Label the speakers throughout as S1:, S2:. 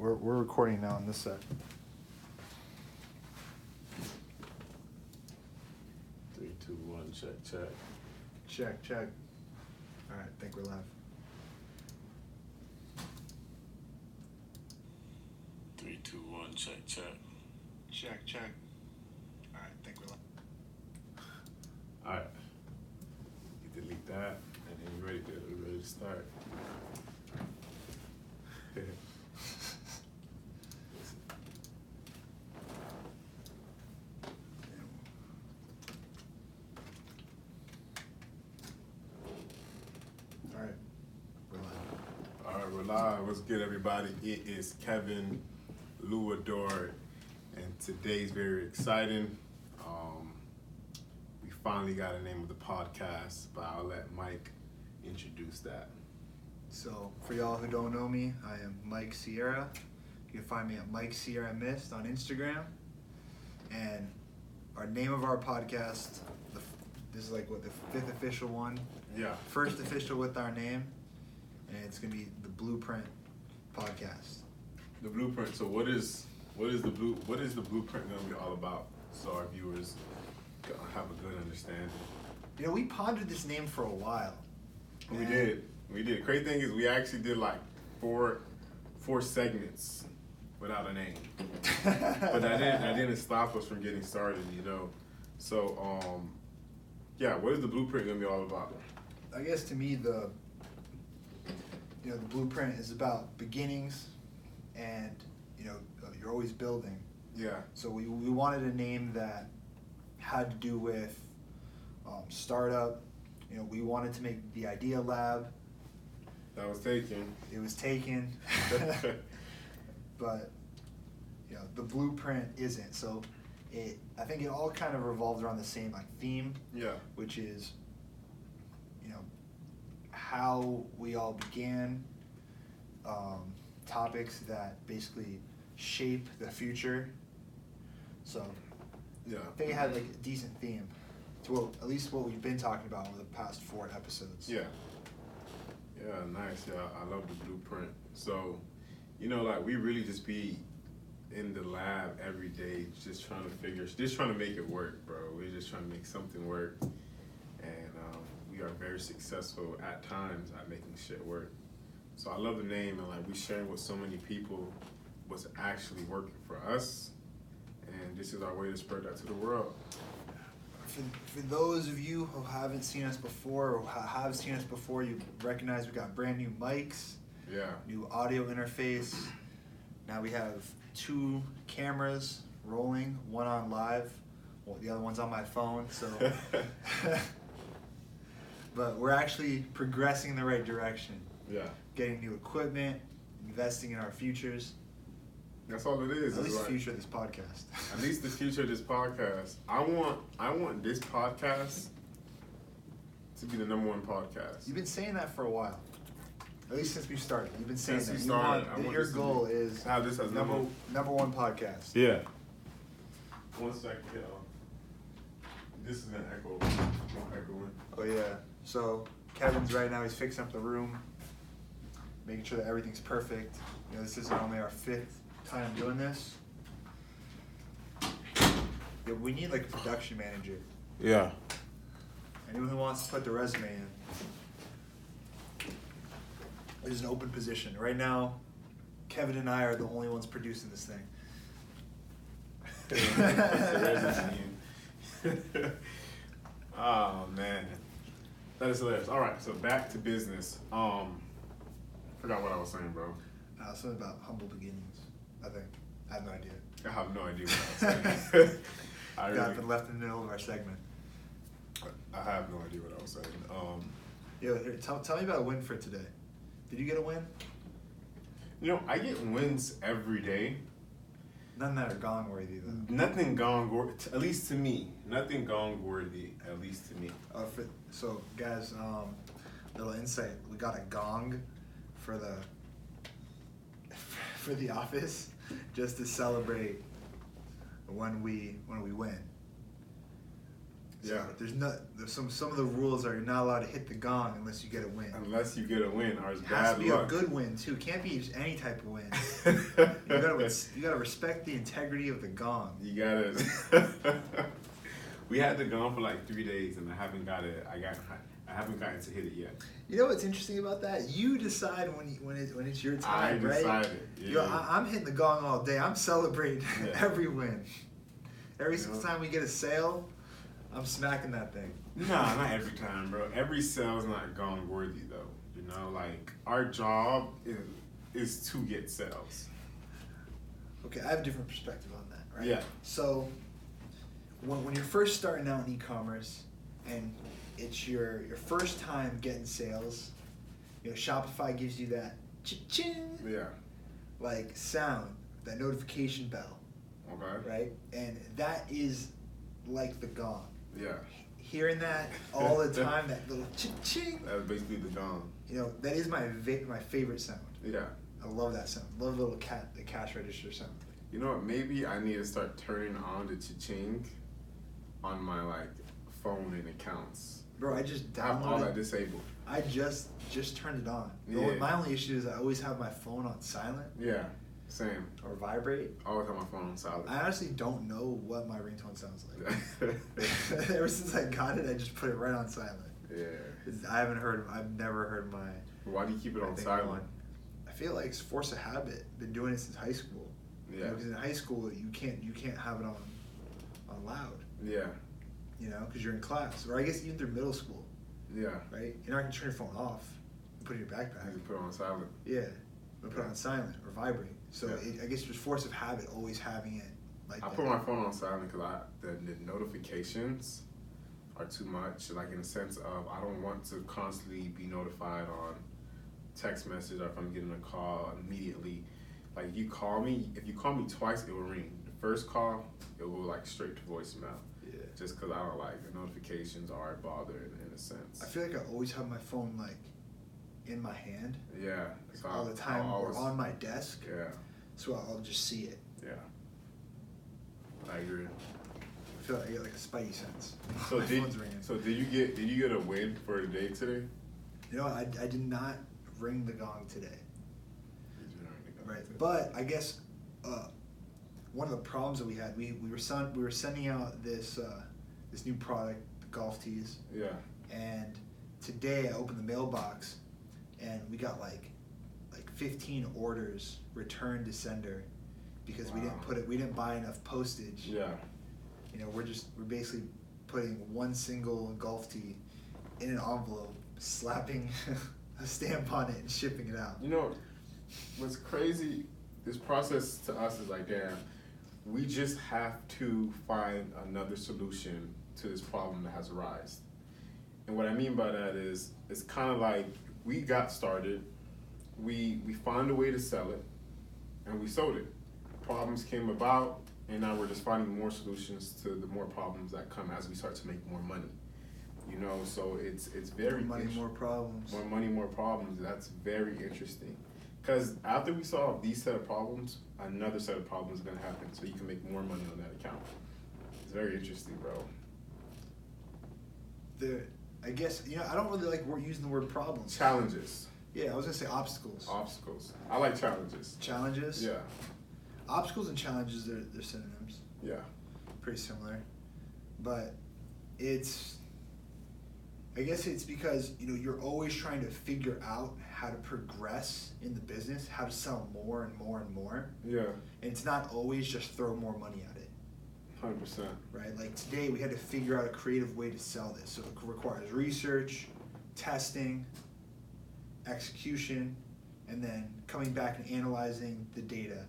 S1: we're recording now on this set.
S2: 3, 2, 1, check.
S1: Check. All right, I think we're live.
S2: 3, 2, 1, check.
S1: Check. All right, I think we're live.
S2: All right. You delete that, and then we're ready to start. All right, we're live. What's good, everybody? It is Kevin Luador, and today's very exciting. We finally got a name of the podcast, but I'll let Mike introduce that.
S1: So, for y'all who don't know me, I am Mike Sierra. You can find me at Mike Sierra Mist on Instagram. And our name of our podcast, this is like the 5th official one.
S2: Yeah.
S1: First official with our name, and it's gonna be the Blueprint Podcast.
S2: The blueprint. So what is the blueprint gonna be all about? So our viewers have a good understanding.
S1: You know, we pondered this name for a while.
S2: We did. Crazy thing is, we actually did like four segments without a name, but that didn't stop us from getting started. You know, so yeah. What is the blueprint gonna be all about?
S1: I guess to me the blueprint is about beginnings, and you're always building.
S2: Yeah.
S1: So we wanted a name that had to do with startup. You know, we wanted to make the Idea Lab.
S2: That was taken.
S1: It was taken. But the blueprint isn't. So I think it all kind of revolved around the same theme.
S2: Yeah.
S1: Which is how we all began, topics that basically shape the future. So
S2: yeah,
S1: I think it had like a decent theme to at least what we've been talking about over the past 4 episodes.
S2: Yeah, nice. Yeah, I love the blueprint. So, we really just be in the lab every day, just trying to make it work, bro. We're just trying to make something work, and we are very successful at times at making shit work. So I love the name, and we sharing with so many people what's actually working for us, and this is our way to spread that to the world.
S1: For those of you who haven't seen us before, or have seen us before, you recognize we got brand new mics, new audio interface. Now we have 2 cameras rolling, one on live, well, the other one's on my phone, so. But we're actually progressing in the right direction.
S2: Yeah.
S1: Getting new equipment, investing in our futures.
S2: That's all it is.
S1: At least the future of this podcast.
S2: At least the future of this podcast. I want this podcast to be the #1 podcast.
S1: You've been saying that for a while. At least since we started. You've been saying
S2: since
S1: that. Your goal is
S2: have this as
S1: number 1 podcast.
S2: Yeah. 1 second, This is gonna echo.
S1: Oh yeah. So Kevin's right now. He's fixing up the room, making sure that everything's perfect. This isn't only our 5th time doing this. Yeah, we need a production manager.
S2: Yeah.
S1: Anyone who wants to put the resume in. There's an open position right now. Kevin and I are the only ones producing this thing.
S2: Oh man, that is hilarious. All right, so back to business. Forgot what I was saying, bro.
S1: Something about humble beginnings, I think. I have no idea.
S2: I have no idea what I was saying.
S1: Got been left in the middle of our segment.
S2: I have no idea what I was saying.
S1: Here, tell me about a win for today. Did you get a win?
S2: I get wins every day.
S1: None that are gong worthy though.
S2: Nothing gong worthy, at least to me. Nothing gong worthy, at least to me.
S1: So guys, little insight. We got a gong for the office, just to celebrate when we win. So there's some of the rules are you're not allowed to hit the gong unless you get a win.
S2: Unless you get a win, or it's bad luck.
S1: It has to be a good win too. It can't be just any type of win. you gotta respect the integrity of the gong.
S2: You gotta. We had the gong for like 3 days, and I haven't gotten to hit it yet.
S1: You know what's interesting about that? You decide when it's your time, right?
S2: I decided. Yeah.
S1: I'm hitting the gong all day. I'm celebrating every win. Every single time we get a sale, I'm smacking that thing.
S2: Nah, not every time, bro. Every sale is not gong worthy, though. You know, like, our job is to get sales.
S1: Okay, I have a different perspective on that, right?
S2: Yeah.
S1: So, when you're first starting out in e-commerce, and it's your first time getting sales, you know, Shopify gives you that cha-ching, like sound, that notification bell.
S2: Okay.
S1: Right? And that is like the gong.
S2: Yeah.
S1: Hearing that all the time, that little ching.
S2: That's basically the gong.
S1: You know, that is my favorite sound.
S2: Yeah.
S1: I love that sound. Love the little the cash register sound.
S2: You know what? Maybe I need to start turning on the cha-ching on my like phone and accounts.
S1: Bro, I just downloaded.
S2: I have all that disabled.
S1: I just turned it on.
S2: Yeah.
S1: My only issue is I always have my phone on silent.
S2: Yeah. Same.
S1: Or vibrate.
S2: I always have my phone on silent.
S1: I honestly don't know what my ringtone sounds like. Ever since I got it, I just put it right on silent.
S2: Yeah.
S1: I've never heard my.
S2: Why do you keep it on silent?
S1: I feel like it's force of habit. Been doing it since high school.
S2: Yeah.
S1: Because in high school you can't have it on loud.
S2: Yeah.
S1: You know, because you're in class, or I guess even through middle school.
S2: Yeah.
S1: Right. You're not gonna turn your phone off and put it in your backpack.
S2: You can put it on silent.
S1: Yeah. But put it on silent or vibrate. So I guess just force of habit, always having it like
S2: I
S1: that.
S2: put my phone on silent because the notifications are too much. Like in the sense of I don't want to constantly be notified on text message or if I'm getting a call immediately. Like if you call me twice, it will ring. The first call, it will like straight to voicemail. Yeah. Just because I don't like the notifications are bothering in a sense.
S1: I feel like I always have my phone like in my hand.
S2: Yeah.
S1: So all the time or on my desk.
S2: Yeah.
S1: So I'll just see it.
S2: Yeah. I agree.
S1: I feel like I get like a spidey sense.
S2: So did you get a win for the day today?
S1: You know, I did not ring the gong today. Right. But I guess one of the problems that we had, we were sending out this new product, the golf tees.
S2: Yeah.
S1: And today I opened the mailbox and we got like 15 orders returned to sender because we didn't buy enough postage.
S2: Yeah.
S1: You know, we're basically putting one single golf tee in an envelope, slapping a stamp on it and shipping it out.
S2: You know, what's crazy, this process to us is like, damn, we just have to find another solution to this problem that has arisen. And what I mean by that is, it's kind of like we got started, we found a way to sell it, and we sold it. Problems came about, and now we're just finding more solutions to the more problems that come as we start to make more money. You know, so it's very
S1: more money, more problems.
S2: More money, more problems. That's very interesting. Because after we solve these set of problems, another set of problems is gonna happen, so you can make more money on that account. It's very interesting, bro.
S1: I guess, you know, I don't really like using the word problems.
S2: Challenges.
S1: Yeah, I was gonna say obstacles.
S2: Obstacles. I like challenges.
S1: Challenges?
S2: Yeah.
S1: Obstacles and challenges, they're synonyms.
S2: Yeah.
S1: Pretty similar. But I guess it's because, you know, you're always trying to figure out how to progress in the business, how to sell more and more and more.
S2: Yeah.
S1: And it's not always just throw more money at it.
S2: 100%.
S1: Right? Like today we had to figure out a creative way to sell this. So it requires research, testing, execution, and then coming back and analyzing the data.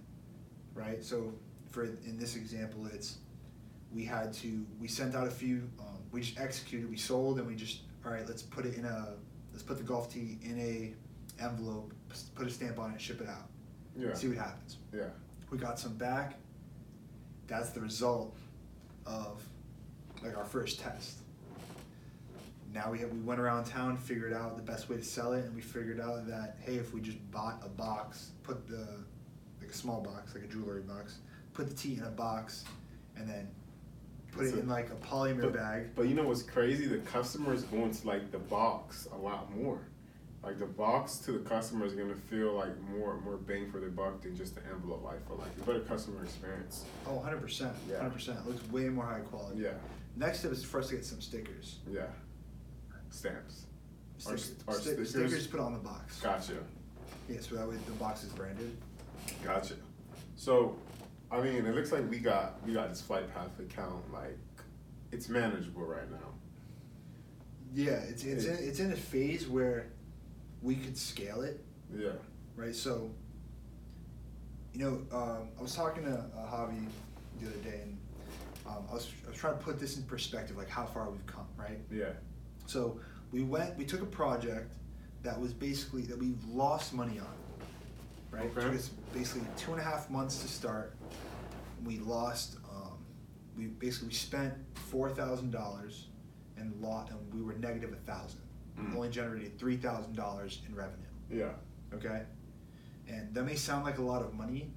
S1: Right? So in this example, we sent out a few, we just executed, we sold, and we just, all right, let's put the golf tee in a envelope, put a stamp on it, ship it out.
S2: Yeah.
S1: See what happens.
S2: Yeah.
S1: We got some back. That's the result of like our first test. Now we went around town, figured out the best way to sell it, and we figured out that, hey, if we just bought a box, like a small box, like a jewelry box, put the tee in a box, and then put it in like a polymer bag.
S2: But you know what's crazy? The customer is going to like the box a lot more. Like the box to the customer is gonna feel like more bang for their buck than just the envelope. I feel like a better customer experience.
S1: Oh, 100%.
S2: Yeah.
S1: 100%. It looks way more high quality.
S2: Yeah.
S1: Next step is for us to get some stickers.
S2: Yeah. Stamps.
S1: Stickers put on the box.
S2: Gotcha.
S1: Yeah, so that way the box is branded.
S2: Gotcha. So, I mean, it looks like we got this flight path account, like it's manageable right now.
S1: Yeah, it's in a phase where we could scale it.
S2: Yeah.
S1: Right. So, you know, I was talking to Javi the other day, and I was trying to put this in perspective, like how far we've come. Right.
S2: Yeah.
S1: So we took a project that was basically that we lost money on. Right.
S2: Okay.
S1: It took us basically 2.5 months to start. We lost. We spent $4,000 and we were negative $1,000. We only generated $3,000 in revenue.
S2: Yeah.
S1: Okay. And that may sound like a lot of money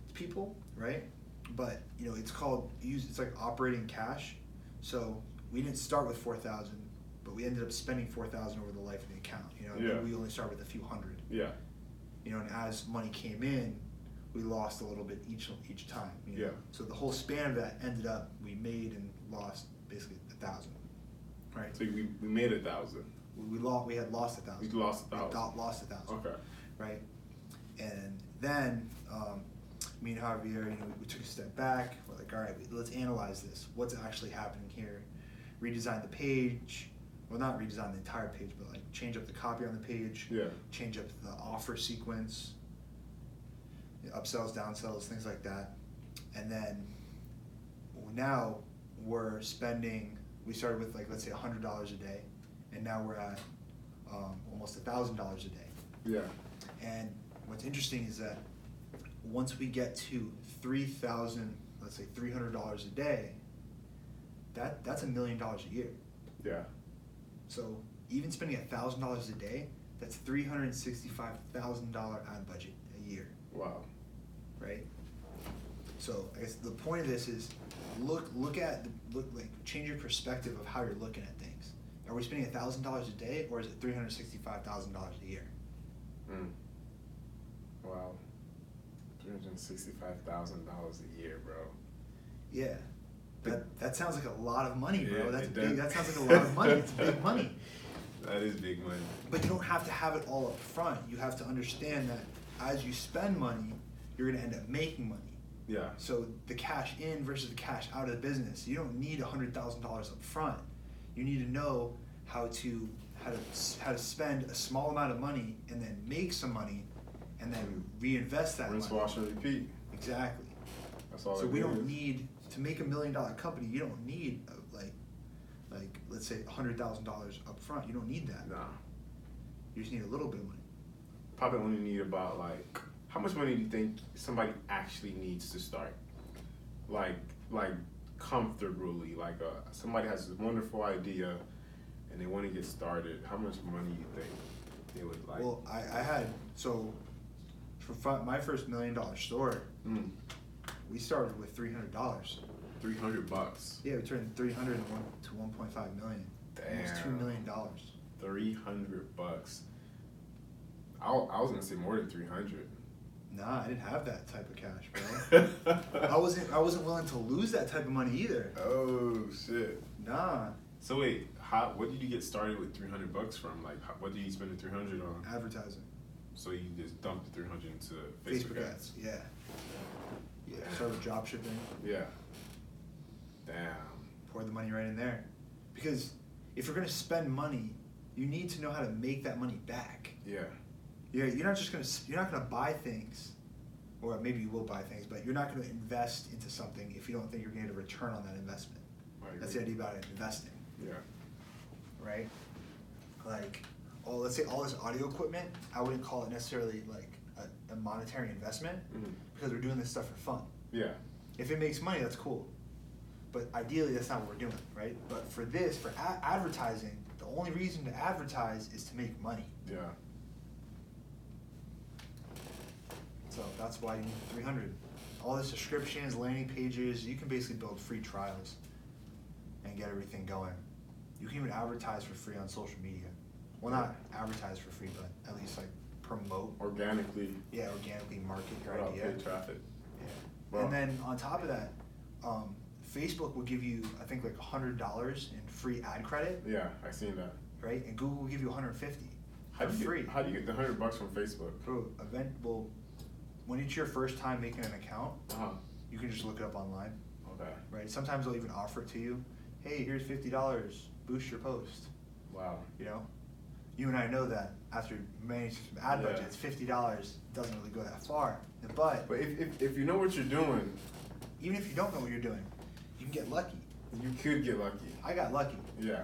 S1: to people, right? But you know, it's like operating cash. So we didn't start with 4,000, but we ended up spending 4,000 over the life of the account. You know,
S2: yeah.
S1: We only started with a few hundred.
S2: Yeah.
S1: You know, and as money came in, we lost a little bit each time. You know?
S2: Yeah.
S1: So the whole span of that ended up we made and lost basically 1,000. Right.
S2: So we made 1,000.
S1: We had lost 1,000.
S2: We lost 1,000.
S1: Lost 1,000.
S2: Okay.
S1: Right. And then me and Javier, you know, we took a step back. We're like, all right, let's analyze this. What's actually happening here? Redesign the page. Well, not redesign the entire page, but like change up the copy on the page.
S2: Yeah. Change
S1: up the offer sequence. Upsells, downsells, things like that. And then now we're spending. We started with like, let's say $100 a day, and now we're at almost $1,000 a day.
S2: Yeah.
S1: And what's interesting is that once we get to 3,000, let's say $300 a day, that's $1 million a year.
S2: Yeah.
S1: So even spending $1,000 a day, that's $365,000 ad budget a year.
S2: Wow.
S1: Right. So I guess the point of this is change your perspective of how you're looking at things. Are we spending $1,000 a day, or is it $365,000 a year?
S2: Wow. $365,000 a year, bro.
S1: Yeah. That sounds like a lot of money, bro.
S2: Yeah,
S1: That's big. That sounds like a lot of money. It's big money.
S2: That is big money.
S1: But you don't have to have it all up front. You have to understand that as you spend money, you're going to end up making money.
S2: Yeah.
S1: So the cash in versus the cash out of the business, you don't need $100,000 up front. You need to know how to spend a small amount of money and then make some money and then reinvest that
S2: Rinse,
S1: money.
S2: wash, and repeat.
S1: Exactly.
S2: That's all.
S1: So we don't need to make $1 million company. You don't need like let's say $100,000 up front. You don't need that.
S2: Nah.
S1: You just need a little bit of money.
S2: Probably only need about like, how much money do you think somebody actually needs to start? Like comfortably, like somebody has this wonderful idea and they want to get started. How much money do you think they would like?
S1: Well, I had, so for my first $1 million store, we started with $300.
S2: $300.
S1: Yeah, we turned 300 to 1.5 million.
S2: Damn.
S1: Almost $2 million.
S2: $300. I was gonna say more than 300.
S1: Nah, I didn't have that type of cash, bro. I wasn't willing to lose that type of money either.
S2: Oh shit.
S1: Nah.
S2: So wait, what did you get started with $300 from? Like, what did you spend the 300 on?
S1: Advertising.
S2: So you just dumped the 300 into
S1: Facebook ads. Yeah. Yeah. Started drop shipping.
S2: Yeah. Damn.
S1: Pour the money right in there, because if you're gonna spend money, you need to know how to make that money back.
S2: Yeah.
S1: Yeah. You're not gonna buy things, or maybe you will buy things, but you're not gonna invest into something if you don't think you're gonna get a return on that investment. That's the idea about it, investing.
S2: Yeah.
S1: Right? Like, let's say all this audio equipment, I wouldn't call it necessarily like a monetary investment, because we're doing this stuff for fun.
S2: Yeah.
S1: If it makes money, that's cool. But ideally, that's not what we're doing, right? But for advertising, the only reason to advertise is to make money.
S2: Yeah.
S1: So that's why you need 300. All the subscriptions, landing pages, you can basically build free trials. and get everything going. You can even advertise for free on social media. Well, not advertise for free, but at least like promote.
S2: Organically.
S1: Yeah, organically market your idea.
S2: Paid traffic.
S1: Yeah.
S2: Wow.
S1: And then on top of that, Facebook will give you, I think, like $100 in free ad credit.
S2: Yeah, I seen that.
S1: Right? And Google will give you $150 for free.
S2: How do you get the $100 from Facebook?
S1: Bro, when it's your first time making an account, you can just look it up online.
S2: Okay.
S1: Right? Sometimes they'll even offer it to you. Hey, here's $50. Boost your post.
S2: Wow.
S1: You know? You and I know that after managing some ad budgets, $50 doesn't really go that far. But
S2: if you know what you're doing,
S1: even if you don't know what you're doing, you can get lucky.
S2: You could get lucky.
S1: I got lucky.
S2: Yeah.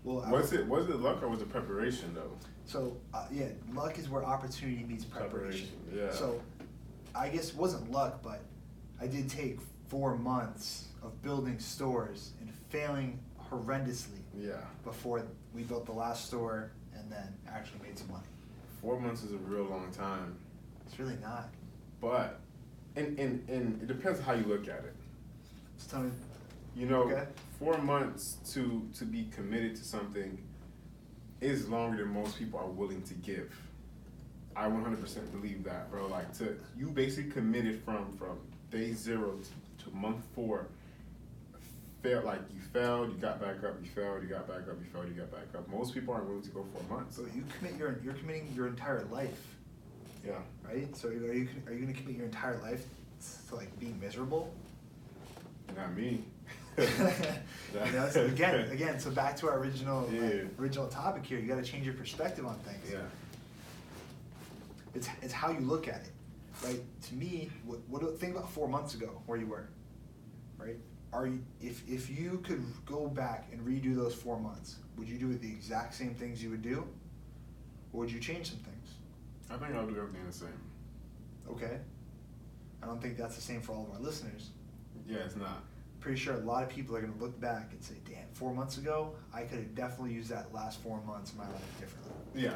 S1: Well,
S2: was it luck or was it preparation though?
S1: So luck is where opportunity meets preparation.
S2: Yeah.
S1: So I guess it wasn't luck, but I did take 4 months of building stores and failing horrendously.
S2: Yeah.
S1: Before we built the last store and then actually made some money.
S2: 4 months is a real long time.
S1: It's really not.
S2: But and it depends how you look at it.
S1: Just tell me.
S2: You know, 4 months to be committed to something is longer than most people are willing to give. I 100% believe that, bro. Like, you basically committed from day 0 to month 4. You failed, you got back up, you failed, you got back up, you failed, you got back up. Most people aren't willing to go 4 months.
S1: So you're committing your entire life.
S2: Yeah.
S1: Right? So are you going to commit your entire life to like being miserable?
S2: Not me.
S1: You know, so again, so back to our original topic here. You got to change your perspective on things.
S2: Yeah.
S1: It's how you look at it, right? To me, think about 4 months ago where you were, right? If you could go back and redo those 4 months, would you do the exact same things you would do, or would you change some things?
S2: I think I'll do everything the same.
S1: Okay. I don't think that's the same for all of our listeners.
S2: Yeah, it's not.
S1: Pretty sure a lot of people are going to look back and say, damn, 4 months ago, I could have definitely used that last 4 months of my life differently.
S2: Yeah.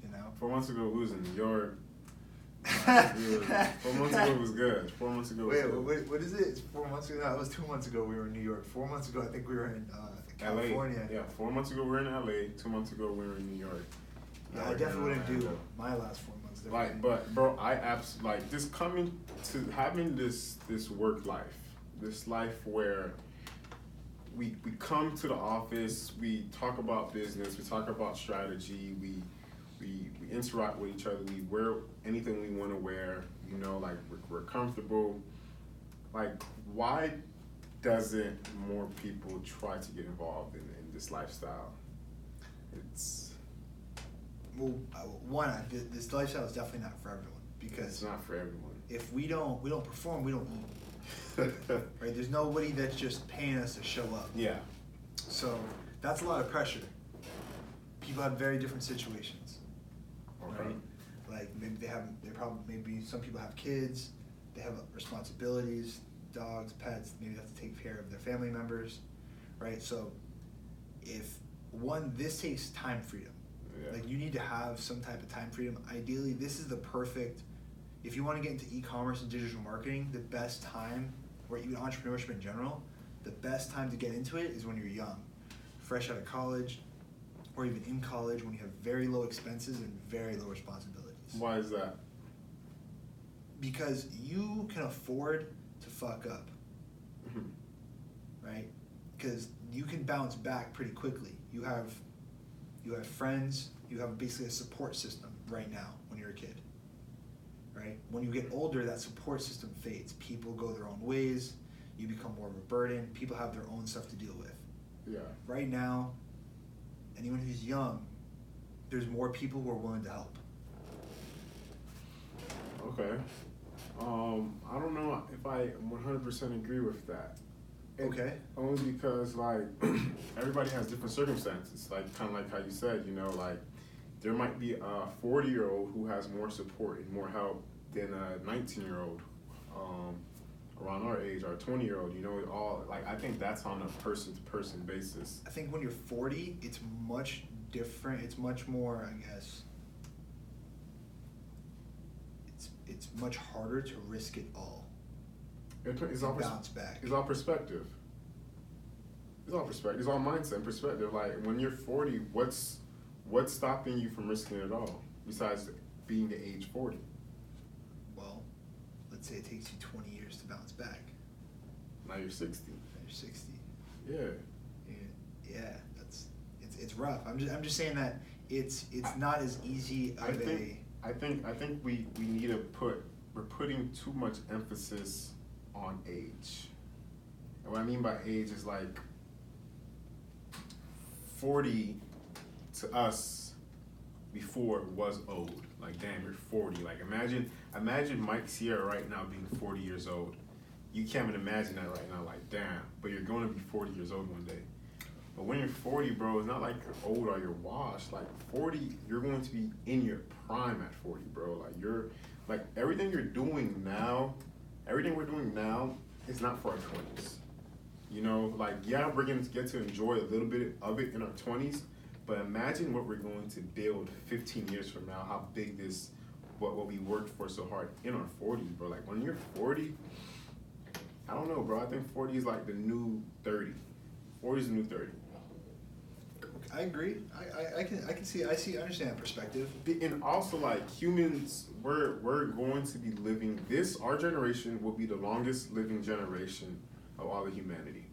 S1: You know?
S2: 4 months ago, we was in New York. 4 months ago was good. 4 months ago was good.
S1: Wait, what is it? It's 4 months ago? No, it was 2 months ago we were in New York. 4 months ago, I think we were in California.
S2: LA. Yeah, 4 months ago we were in LA. 2 months ago we were in New York.
S1: Yeah, I definitely wouldn't do my last 4 months differently.
S2: Like, but bro, I absolutely like just coming to having this work life, this life where we come to the office, we talk about business, we talk about strategy, we interact with each other, we wear anything we want to wear, you know, like we're comfortable. Like, why doesn't more people try to get involved in this lifestyle?
S1: This lifestyle is definitely not for everyone, because
S2: it's not for everyone.
S1: If we don't perform, we don't eat. Right? There's nobody that's just paying us to show up.
S2: Yeah.
S1: So that's a lot of pressure. People have very different situations.
S2: Okay.
S1: Right? Like maybe some people have kids, they have responsibilities, dogs, pets, maybe they have to take care of their family members, right? So this takes time freedom. Yeah. Like, you need to have some type of time freedom. Ideally, this is the perfect, if you want to get into e-commerce and digital marketing, the best time, or even entrepreneurship in general, the best time to get into it is when you're young, fresh out of college, or even in college, when you have very low expenses and very low responsibilities.
S2: Why is that?
S1: Because you can afford to fuck up, right? Because you can bounce back pretty quickly. You have friends, you have basically a support system right now when you're a kid, right? When you get older, that support system fades. People go their own ways, you become more of a burden, people have their own stuff to deal with.
S2: Yeah.
S1: Right now, anyone who's young, there's more people who are willing to help.
S2: Okay. I don't know if I 100% agree with that.
S1: Okay.
S2: Only because, like, everybody has different circumstances. Like, kind of like how you said, you know, like, there might be a 40-year-old who has more support and more help than a 19-year-old around our age, or a 20-year-old, you know, it all, like, I think that's on a person-to-person basis.
S1: I think when you're 40, it's much different. It's much more, I guess, it's much harder to risk it all.
S2: It's all
S1: bounce back.
S2: It's all perspective. It's all perspective. It's all mindset and perspective. Like when you're 40, what's stopping you from risking it all besides being the age 40?
S1: Well, let's say it takes you 20 years to bounce back.
S2: Now you're 60.
S1: Now you're 60.
S2: Yeah.
S1: Yeah, it's rough. I'm just saying that it's not as easy of
S2: I think we need to we're putting too much emphasis on age. And what I mean by age is like 40 to us before was old. Like damn, you're 40. Like imagine Mike Sierra right now being 40 years old. You can't even imagine that right now. Like damn, but you're going to be 40 years old one day. But when you're 40, bro, it's not like you're old or you're washed. Like 40, you're going to be in your prime at 40, bro. Like you're, like everything we're doing now is not for our 20s. You know, like yeah, we're gonna get to enjoy a little bit of it in our 20s, but imagine what we're going to build 15 years from now. How big this, what we worked for so hard in our 40s, bro. Like when you're 40, I don't know, bro. I think 40 is like the new 30. 40 is the new 30.
S1: I agree. I understand that perspective.
S2: And also, like humans, we're going to be living our generation will be the longest living generation of all of humanity,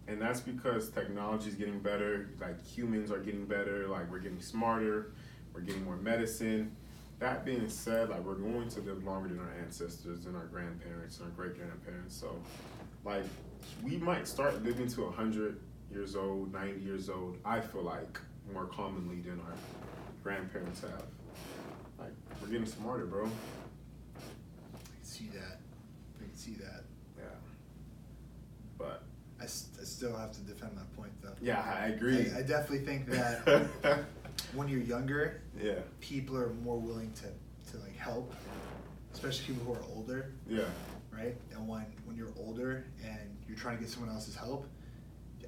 S2: and that's because technology is getting better. Like humans are getting better. Like we're getting smarter. We're getting more medicine. That being said, like we're going to live longer than our ancestors and our grandparents and our great grandparents. So, like we might start living to 100 years old, 90 years old, I feel like more commonly than our grandparents have. Like, we're getting smarter, bro.
S1: I can see that.
S2: Yeah. But
S1: I still have to defend my point, though.
S2: Yeah, I agree.
S1: I definitely think that when you're younger,
S2: yeah,
S1: people are more willing to like help, especially people who are older.
S2: Yeah.
S1: Right? And when you're older and you're trying to get someone else's help,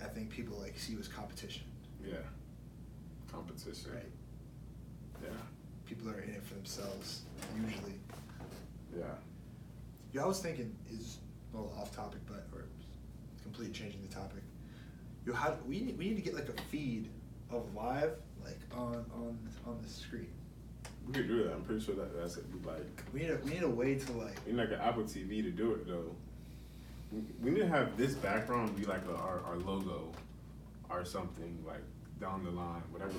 S1: I think people like see you as competition.
S2: Yeah. Competition.
S1: Right.
S2: Yeah.
S1: People are in it for themselves, usually.
S2: Yeah.
S1: Yeah, I was thinking, is a little off topic, or completely changing the topic. We need to get like a feed of live, like on the screen.
S2: We could do that. I'm pretty sure that's it. Like
S1: we need a way to like.
S2: We need like an Apple TV to do it though. We need to have this background be like our logo or something, like down the line. Whatever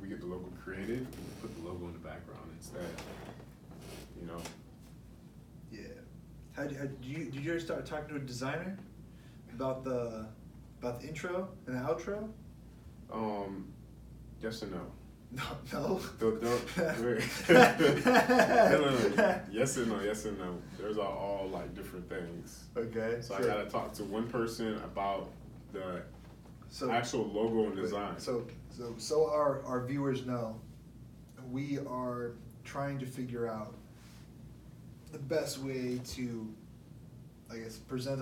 S2: we get the logo created, we put the logo in the background instead. You know?
S1: Yeah. Did you ever start talking to a designer about the intro and the outro?
S2: Yes and no.
S1: No.
S2: No. Yes and no. There's all like different things.
S1: Okay.
S2: So I gotta talk to one person about the actual logo and design.
S1: So our viewers know, we are trying to figure out the best way to, I guess, present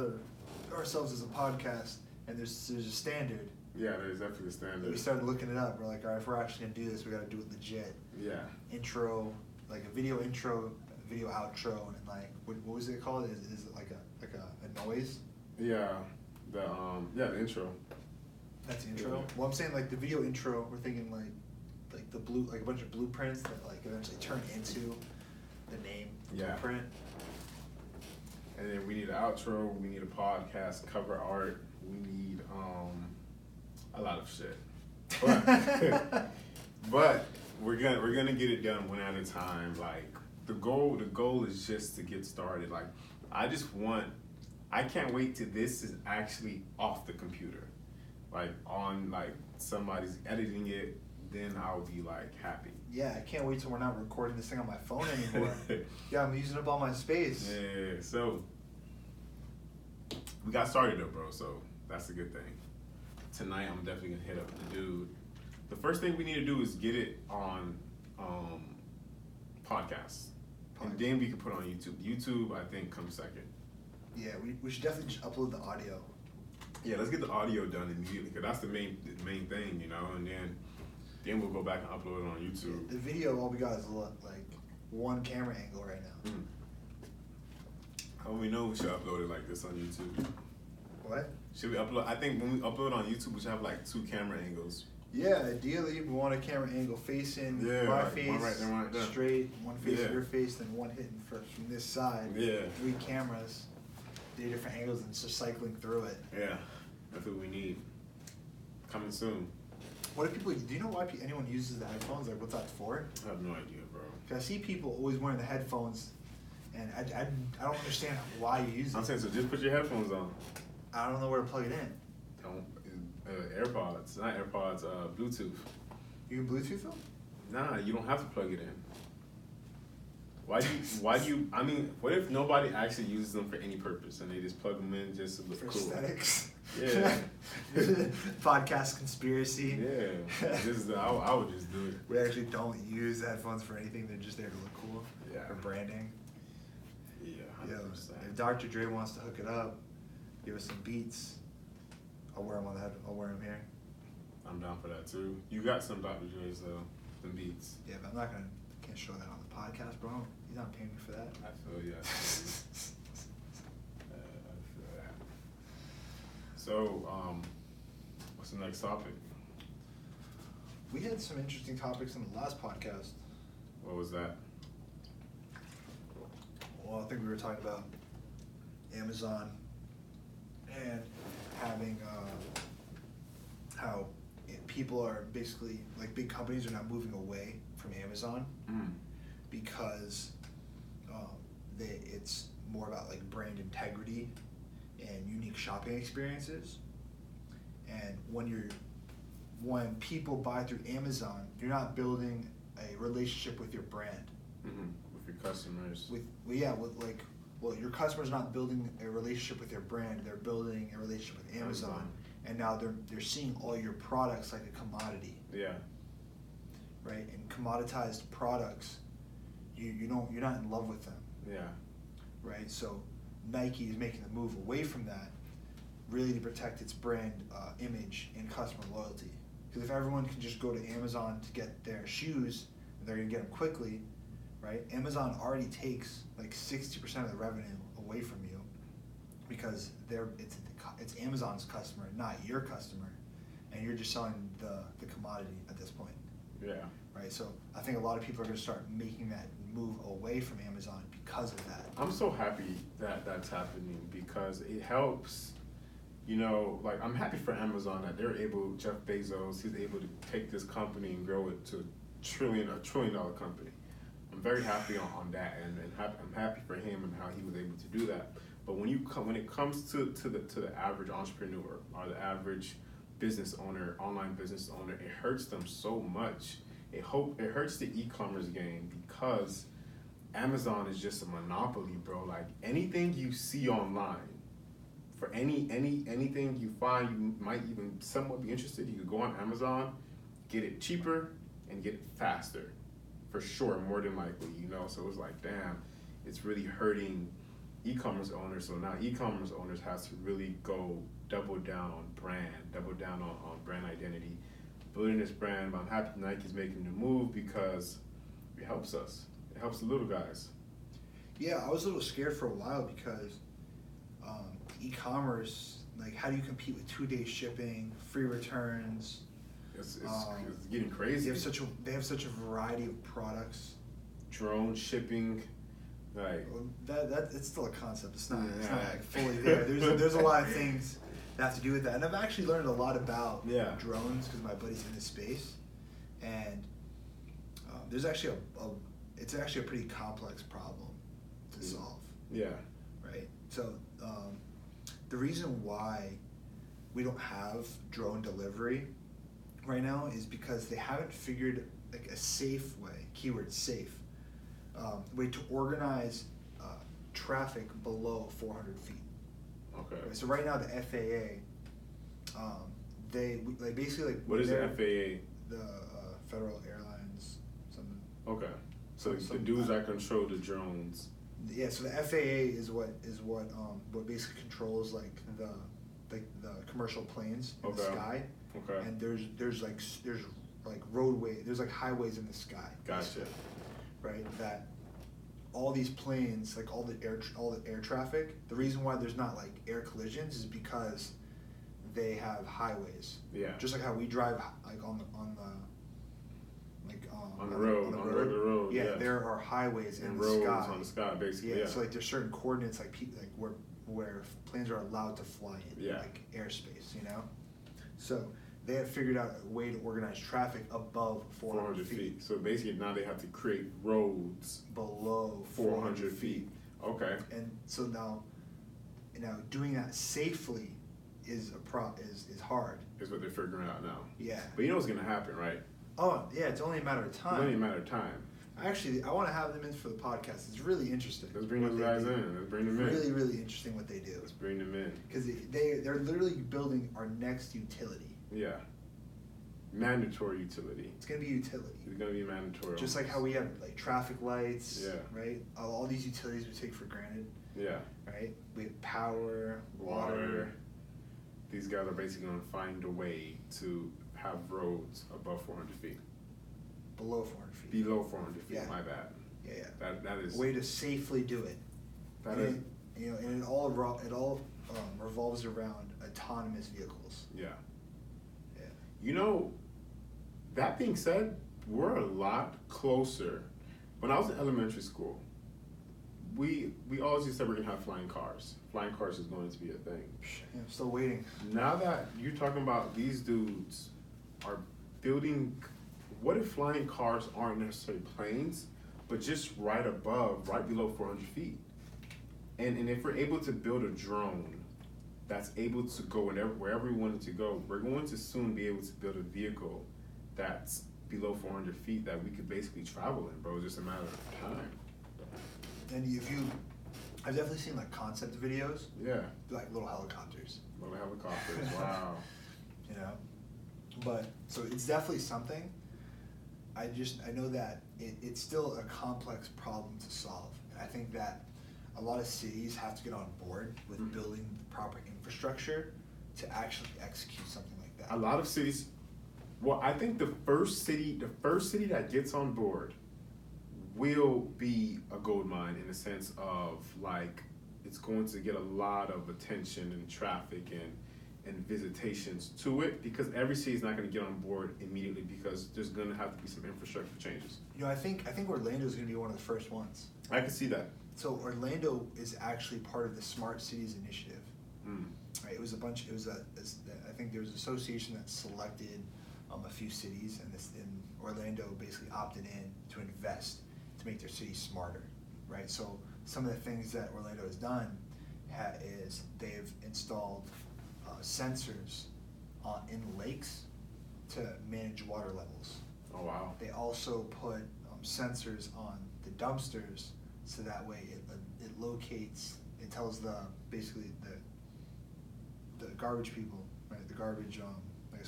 S1: ourselves as a podcast, and there's a standard.
S2: Yeah, there's definitely a standard.
S1: We started looking it up. We're like, all right, if we're actually gonna do this, we gotta do it legit.
S2: Yeah.
S1: Intro, like a video intro, a video outro, and like what was it called? Is it like a noise?
S2: Yeah. The intro.
S1: That's the intro. Yeah. Well, I'm saying like the video intro. We're thinking like a bunch of blueprints that like eventually turn into the name blueprint.
S2: And then we need an outro. We need a podcast cover art. We need a lot of shit. But we're gonna get it done one at a time. Like the goal is just to get started. Like I can't wait till this is actually off the computer. Like on like somebody's editing it, then I'll be like happy.
S1: Yeah, I can't wait till we're not recording this thing on my phone anymore. Yeah, I'm using up all my space.
S2: Yeah, so we got started though, bro, so that's a good thing. Tonight I'm definitely gonna hit up the dude. The first thing we need to do is get it on podcasts. And then we can put it on YouTube. YouTube, I think, comes second.
S1: Yeah, we should definitely just upload the audio.
S2: Yeah, let's get the audio done immediately, because that's the main thing, you know, and then we'll go back and upload it on YouTube.
S1: The video, all we got is like one camera angle right now.
S2: Oh, we know we should upload it like this on YouTube.
S1: What?
S2: Should we upload? I think when we upload on YouTube, we should have like 2 camera angles.
S1: Yeah, ideally we want a camera angle facing my face
S2: one right there, right there.
S1: straight, one facing your face, then one hitting from this side.
S2: Yeah.
S1: 3 cameras, 3 different angles, and just cycling through it.
S2: Yeah, that's what we need. Coming soon.
S1: What do people? Do you know why anyone uses the headphones? Like, what's that for?
S2: I have no idea, bro.
S1: Cause I see people always wearing the headphones, and I don't understand why you use it.
S2: I'm saying, so just put your headphones on.
S1: I don't know where to plug it in.
S2: AirPods, not AirPods, Bluetooth.
S1: You can Bluetooth them?
S2: Nah, you don't have to plug it in. Why do you, I mean, what if nobody actually uses them for any purpose and they just plug them in just to look
S1: for
S2: cool?
S1: Aesthetics.
S2: Yeah.
S1: Podcast conspiracy.
S2: Yeah. I would just do it.
S1: We actually don't use headphones for anything. They're just there to look cool.
S2: Yeah.
S1: For branding.
S2: Yeah, 100%.
S1: Yeah. If Dr. Dre wants to hook it up, give us some beats, I'll wear them on the head. I'll wear them here.
S2: I'm down for that too. You got some Dr. Dre's though, some beats.
S1: Yeah, but can't show that on the podcast, bro. He's not paying me for that.
S2: I feel you. I feel that. So, what's the next topic?
S1: We had some interesting topics in the last podcast.
S2: What was that?
S1: Well, I think we were talking about Amazon and having how people are basically, like, big companies are now moving away from Amazon because it's more about like brand integrity and unique shopping experiences. And when people buy through Amazon, you're not building a relationship with your brand.
S2: With your customers.
S1: Your customer's not building a relationship with your brand, they're building a relationship with Amazon. And now they're seeing all your products like a commodity.
S2: Yeah.
S1: Right? And commoditized products, you're not in love with them.
S2: Yeah.
S1: Right? So Nike is making the move away from that, really to protect its brand image and customer loyalty. Because if everyone can just go to Amazon to get their shoes, and they're gonna get them quickly, right? Amazon already takes like 60% of the revenue away from you because it's Amazon's customer, not your customer, and you're just selling the commodity at this point.
S2: Yeah.
S1: Right. So I think a lot of people are going to start making that move away from Amazon because of that.
S2: I'm so happy that that's happening because it helps. You know, like, I'm happy for Amazon that they're able. Jeff Bezos, he's able to take this company and grow it to a $1 trillion company. I'm very happy on that, and I'm happy for him and how he was able to do that. But when it comes to the average entrepreneur or the average business owner, online business owner, it hurts them so much. It hurts the e-commerce game because Amazon is just a monopoly, bro. Like, anything you see online, for anything you find you might even somewhat be interested, you could go on Amazon, get it cheaper and get it faster, for sure, more than likely, you know. So it's like, damn, it's really hurting e-commerce owners. So now e-commerce owners have to really go double down on brand, double down on brand identity, building this brand. But I'm happy Nike's making the move because it helps us. It helps the little guys.
S1: Yeah, I was a little scared for a while because e-commerce, like, how do you compete with 2-day shipping, free returns?
S2: It's getting crazy.
S1: They have such a variety of products.
S2: Drone shipping, like,
S1: that it's still a concept. It's not like fully there. There's a lot of things that have to do with that, and I've actually learned a lot about drones because my buddy's in this space, and there's actually it's actually a pretty complex problem to solve.
S2: Yeah.
S1: Right. So the reason why we don't have drone delivery right now is because they haven't figured like a safe way, keyword safe, way to organize traffic below 400 feet.
S2: Okay.
S1: So right now the FAA, they basically like.
S2: What is the FAA?
S1: The Federal Airlines something.
S2: Okay. So the dudes that control the drones.
S1: Yeah. So the FAA is what basically controls like the commercial planes in the sky.
S2: Okay.
S1: And there's roadway, there's like highways in the sky.
S2: Gotcha.
S1: Right, that all these planes, like all the air traffic, the reason why there's not like air collisions is because they have highways.
S2: Yeah.
S1: Just like how we drive like on the
S2: road.
S1: Yeah, there are highways in the
S2: roads
S1: sky.
S2: on the sky, basically. Yeah.
S1: So like there's certain coordinates like where planes are allowed to fly in, like airspace, you know. So they have figured out a way to organize traffic above 400 feet.
S2: So basically now they have to create roads
S1: below
S2: 400 feet. Okay.
S1: And so now doing that safely is hard.
S2: Is what they're figuring out now.
S1: Yeah.
S2: But you know what's gonna happen, right?
S1: Oh yeah, it's only a matter of time.
S2: It's only a matter of time.
S1: Actually, I want to have them in for the podcast. It's really interesting.
S2: Let's bring those guys in. Let's bring them in.
S1: Really, really interesting what they do.
S2: Let's bring them in.
S1: Because they're literally building our next utility.
S2: Yeah. Mandatory utility.
S1: It's gonna be utility.
S2: It's gonna be mandatory.
S1: Just like how we have like traffic lights.
S2: Yeah.
S1: Right. All these utilities we take for granted.
S2: Yeah.
S1: Right. We have power, water.
S2: These guys are basically gonna find a way to have roads above 400 feet.
S1: Below 400 feet.
S2: Below 400 feet. Yeah. My bad.
S1: Yeah.
S2: That is
S1: a way to safely do it. And it all revolves around autonomous vehicles.
S2: Yeah. That being said, we're a lot closer. When I was in elementary school, we always just said we're gonna have flying cars. Flying cars is going to be a thing.
S1: Yeah, I'm still waiting.
S2: Now that you're talking about these dudes are building, what if flying cars aren't necessarily planes, but just right below 400 feet? And if we're able to build a drone that's able to go wherever we want it to go, we're going to soon be able to build a vehicle that's below 400 feet that we could basically travel in, bro. It's just a matter of time.
S1: And I've definitely seen like concept videos.
S2: Yeah.
S1: Like little helicopters.
S2: Little helicopters, wow.
S1: You know? But, so it's definitely something. I know that it's still a complex problem to solve. And I think that a lot of cities have to get on board with building the proper infrastructure to actually execute something like that.
S2: A lot of cities, I think the first city that gets on board will be a gold mine in the sense of like it's going to get a lot of attention and traffic and visitations to it, because every city is not going to get on board immediately because there's going to have to be some infrastructure changes.
S1: I think Orlando is going to be one of the first ones.
S2: I can see that.
S1: So Orlando is actually part of the Smart Cities Initiative. Right, I think there was an association that selected a few cities, and Orlando basically opted in to invest to make their city smarter, right? So some of the things that Orlando has done is they've installed sensors in lakes to manage water levels.
S2: Oh wow!
S1: They also put sensors on the dumpsters, so that way it locates, it tells basically the garbage people, right? The garbage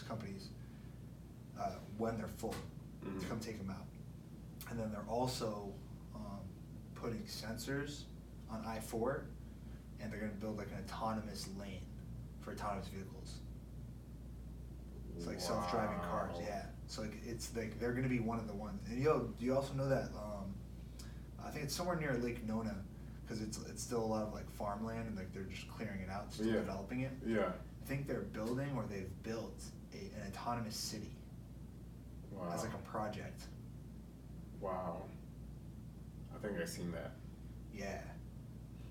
S1: companies when they're full to come take them out. And then they're also putting sensors on I-4, and they're going to build like an autonomous lane for autonomous vehicles. It's like self-driving cars, yeah. So like it's like they're going to be one of the ones. And do you also know that I think it's somewhere near Lake Nona, because it's still a lot of like farmland, and like they're just clearing it out, still developing it.
S2: Yeah.
S1: I think they're building, or they've built an autonomous city. Wow. As like a project.
S2: Wow. I think I've seen that.
S1: Yeah.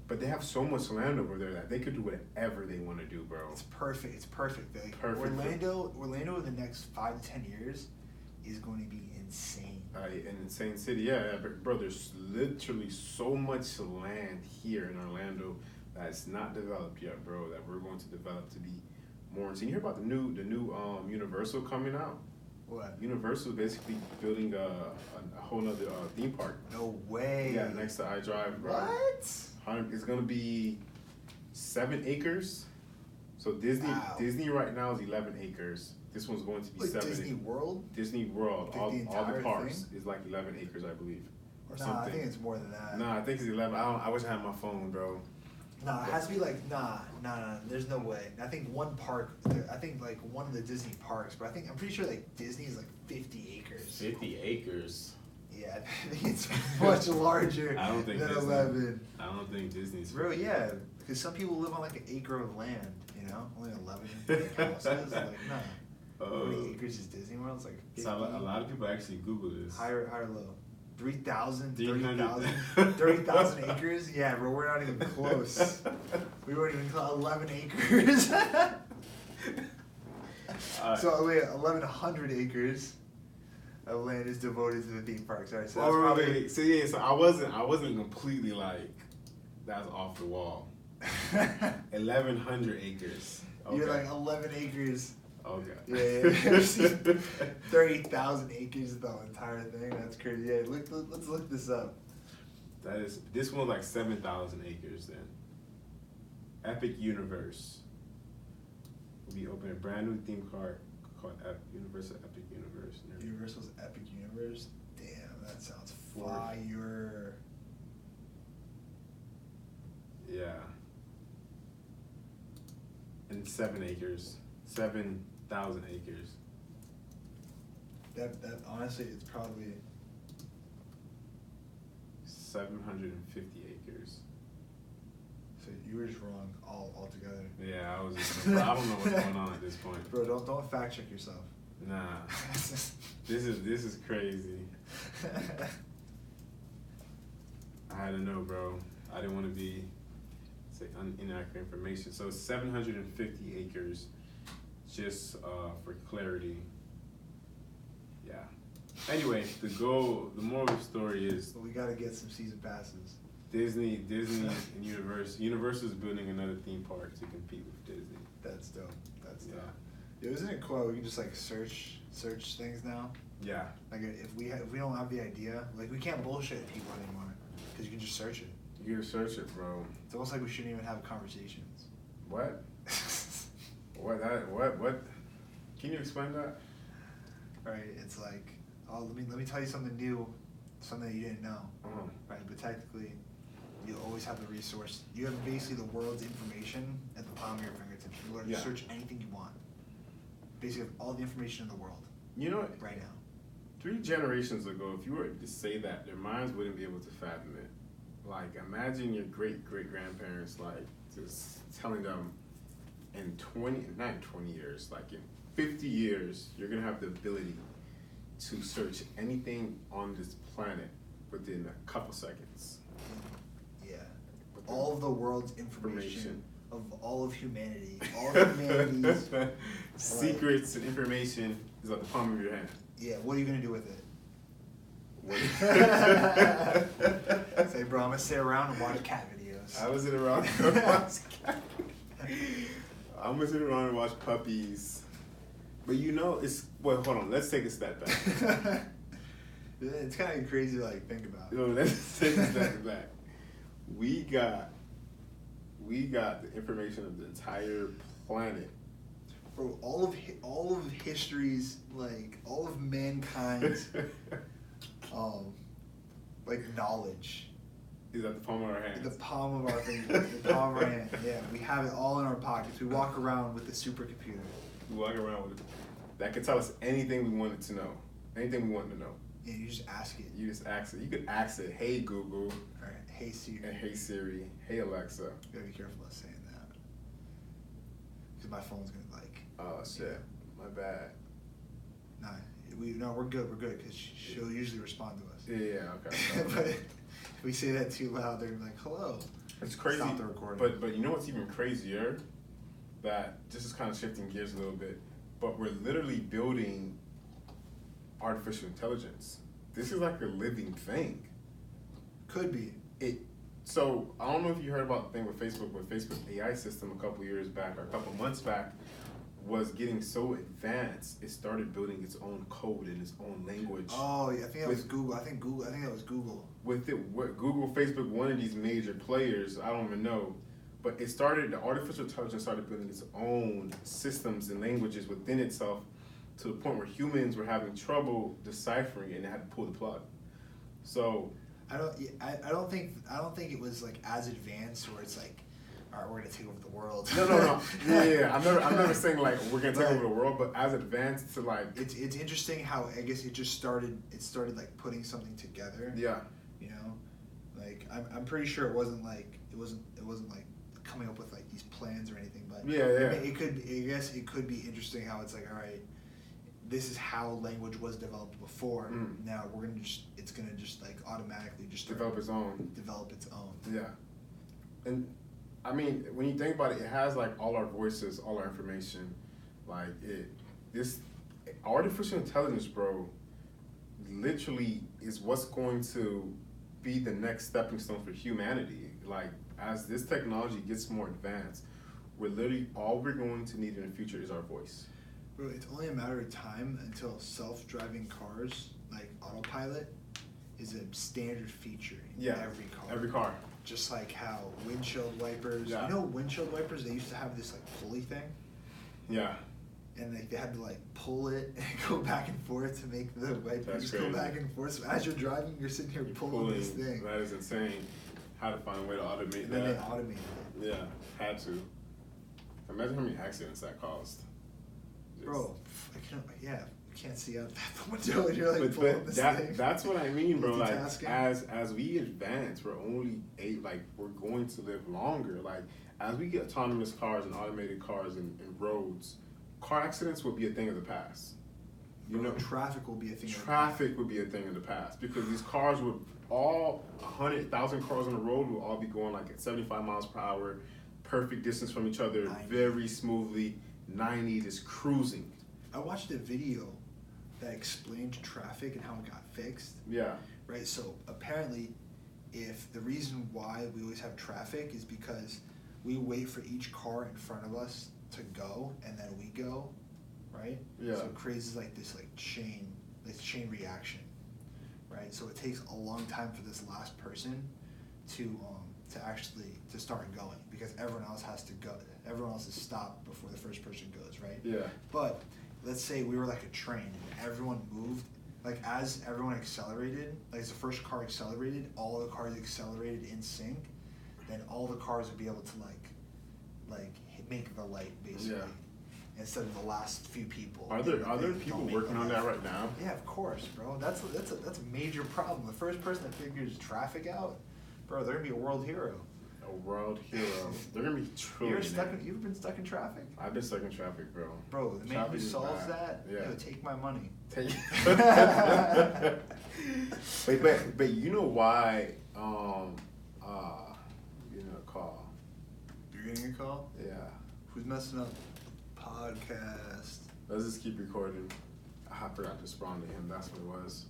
S2: But they have so much land over there that they could do whatever they want to do, bro.
S1: It's perfect. It's perfect. Like,
S2: perfect.
S1: Orlando in the next 5 to 10 years is going to be insane.
S2: An insane city, yeah. But bro, there's literally so much land here in Orlando that's not developed yet, bro. That we're going to develop to be more insane. You hear about the new Universal coming out?
S1: What?
S2: Universal is basically building a whole nother theme park.
S1: No way.
S2: Yeah, next to iDrive, bro.
S1: What?
S2: It's gonna be 7 acres. So Disney right now is 11 acres. This one's going to be 7.
S1: Disney World?
S2: Disney World. All the parks
S1: thing?
S2: is like 11 acres, I believe. Or
S1: something. I think it's more than that.
S2: Nah, I think it's 11. I wish I had my phone, bro.
S1: Nah, it has to be like, nah, there's no way. I think one park, I think like one of the Disney parks, but I'm pretty sure like Disney is like 50 acres.
S2: 50 acres?
S1: Yeah, I think it's much larger
S2: I don't think
S1: than
S2: Disney,
S1: 11.
S2: I don't think Disney's.
S1: Bro, yeah, because some people live on like an acre of land, you know? Only 11 houses. Like, nah. How many acres is Disney World? It's like 50.
S2: So a lot of people actually Google this.
S1: Higher, low. 3,000,
S2: 300.
S1: 30,000 acres? Yeah, bro, we're not even close. We weren't even close. 11 acres. So, wait, 1,100 acres of land is devoted to the theme parks. All right, so that's probably...
S2: wait. So, yeah, so I wasn't completely like, that's off the wall. 1,100 acres. Okay.
S1: You're like 11 acres.
S2: Okay.
S1: Yeah. 30,000 acres the entire thing. That's crazy. Yeah, let's look this up.
S2: This one's like 7,000 acres then. Epic Universe. We'll be opening a brand new theme park called Universal Epic Universe.
S1: Universal's Epic Universe? Damn, that sounds fire.
S2: Yeah. And 7 acres. 7,000 acres.
S1: That honestly, it's probably
S2: 750 acres.
S1: So you were just wrong altogether.
S2: Yeah, I was just, I don't know what's going on at this point.
S1: Bro, don't fact check yourself.
S2: Nah. This is crazy. I had to know, bro. I didn't want to be inaccurate information. So 750 acres. Just for clarity. Yeah. Anyway, the moral of the story is
S1: we gotta get some season passes.
S2: Disney and Universal is building another theme park to compete with Disney.
S1: That's dope. That's dope. Yeah, isn't it cool? We can just like search things now.
S2: Yeah.
S1: Like if we don't have the idea, like we can't bullshit people anymore because you can just search it.
S2: You can search it, bro.
S1: It's almost like we shouldn't even have conversations.
S2: What? What? Can you explain that?
S1: Right, it's like, let me tell you something new, something that you didn't know.
S2: Uh-huh.
S1: Right, but technically, you always have the resource. You have basically the world's information at the palm of your fingertips. You can search anything you want. Basically, all the information in the world.
S2: You know,
S1: right now.
S2: 3 generations ago, if you were to say that, their minds wouldn't be able to fathom it. Like, imagine your great-great-grandparents, like, just telling them, in 20 years, like in 50 years, you're gonna have the ability to search anything on this planet within a couple seconds.
S1: Yeah. All of the world's information of all of humanity, all humanity's
S2: secrets and information is at the palm of your hand.
S1: Yeah, what are you gonna do with it? Say, bro, I'm gonna sit around and watch cat videos.
S2: I was sitting around and watch cat. I'm gonna sit around and watch puppies. But you know, hold on, let's take a step back.
S1: It's kind of crazy to like think about.
S2: No, let's take a step back. We got the information of the entire planet.
S1: Bro, all of history's, like, all of mankind's like knowledge
S2: is at the palm of our hands.
S1: The palm of our finger. The palm of our hand. Yeah, we have it all in our pockets. We walk around with a supercomputer.
S2: We walk around with it. That could tell us anything we wanted to know. Anything we wanted to know.
S1: Yeah, you just ask it.
S2: You just ask it. You could ask it, hey Google.
S1: All right, hey Siri.
S2: And hey Siri. Hey Alexa.
S1: You gotta be careful of saying that. Because my phone's gonna like...
S2: Oh, shit. Yeah. My bad.
S1: We're good. We're good, because she'll usually respond to us.
S2: Yeah, okay.
S1: But if we say that too loud, they're like, hello.
S2: It's crazy.
S1: Stop the recording.
S2: But you know what's even crazier? That this is kind of shifting gears a little bit, but we're literally building artificial intelligence. This is like a living thing.
S1: Could be.
S2: So I don't know if you heard about the thing with Facebook AI system a couple months back was getting so advanced, it started building its own code in its own language.
S1: Oh, yeah, I think that was Google. I think that was Google.
S2: With Google, Facebook, one of these major players, I don't even know, but the artificial intelligence started building its own systems and languages within itself to the point where humans were having trouble deciphering and had to pull the plug. So
S1: I don't think it was like as advanced where it's like all right, we're gonna take over the world.
S2: No. Yeah. I'm never saying like we're gonna take over the world, but as advanced to like.
S1: It's interesting how I guess it started like putting something together.
S2: Yeah.
S1: You know, like I'm pretty sure it wasn't like coming up with like these plans or anything, but
S2: yeah.
S1: I mean, it could be interesting how it's like, all right, this is how language was developed before. Now it's gonna just like automatically just
S2: develop its own. Yeah, and I mean, when you think about it, it has like all our voices, all our information, like this artificial intelligence, bro, literally is what's going to be the next stepping stone for humanity. Like, as this technology gets more advanced, all we're going to need in the future is our voice.
S1: Bro, it's only a matter of time until self-driving cars, like autopilot, is a standard feature in every car.
S2: Every car.
S1: Just like how windshield wipers,
S2: Yeah.
S1: You know windshield wipers, they used to have this like pulley thing?
S2: Yeah.
S1: And like they had to like pull it and go back and forth to make the wipers
S2: go
S1: back and forth. So as you're driving, you're sitting here pulling this thing.
S2: That is insane. How to find a way to automate
S1: and
S2: that.
S1: then they automated it.
S2: Yeah, had to. Imagine how many accidents that caused.
S1: Bro, you can't see out that window and you're like pulling this thing.
S2: That's what I mean, bro. Like as we advance, we're going to live longer. Like as we get autonomous cars and automated cars and roads, car accidents will be a thing of the past. You know,
S1: traffic will be a thing.
S2: Traffic would be a thing of the past because these cars would all 100,000 cars on the road will all be going like at 75 miles per hour, perfect distance from each other,
S1: 90.
S2: very smoothly. 90 just cruising.
S1: I watched a video that explained traffic and how it got fixed.
S2: Yeah.
S1: Right. So apparently, if the reason why we always have traffic is because we wait for each car in front of us to go and then we go, right?
S2: Yeah.
S1: So it creates this chain reaction, right? So it takes a long time for this last person to start going because everyone else has to go. Everyone else is stopped before the first person goes, right?
S2: Yeah.
S1: But let's say we were like a train and everyone moved. Like as everyone accelerated, like as the first car accelerated, all the cars accelerated in sync. Then all the cars would be able to make the light basically.
S2: Yeah.
S1: Instead of the last few people.
S2: Are there people working on that right now?
S1: Yeah, of course, bro. That's a major problem. The first person that figures traffic out, bro, they're gonna be a world hero.
S2: A world hero. They're gonna be trillionaires.
S1: You've been stuck in traffic?
S2: I've been stuck in traffic, bro.
S1: Bro, the man who solves that, take my money.
S2: But you know why? You're gonna call.
S1: You're getting a call?
S2: Yeah.
S1: Who's messing up? Podcast.
S2: Let's just keep recording. I forgot to respond to him. That's what it was.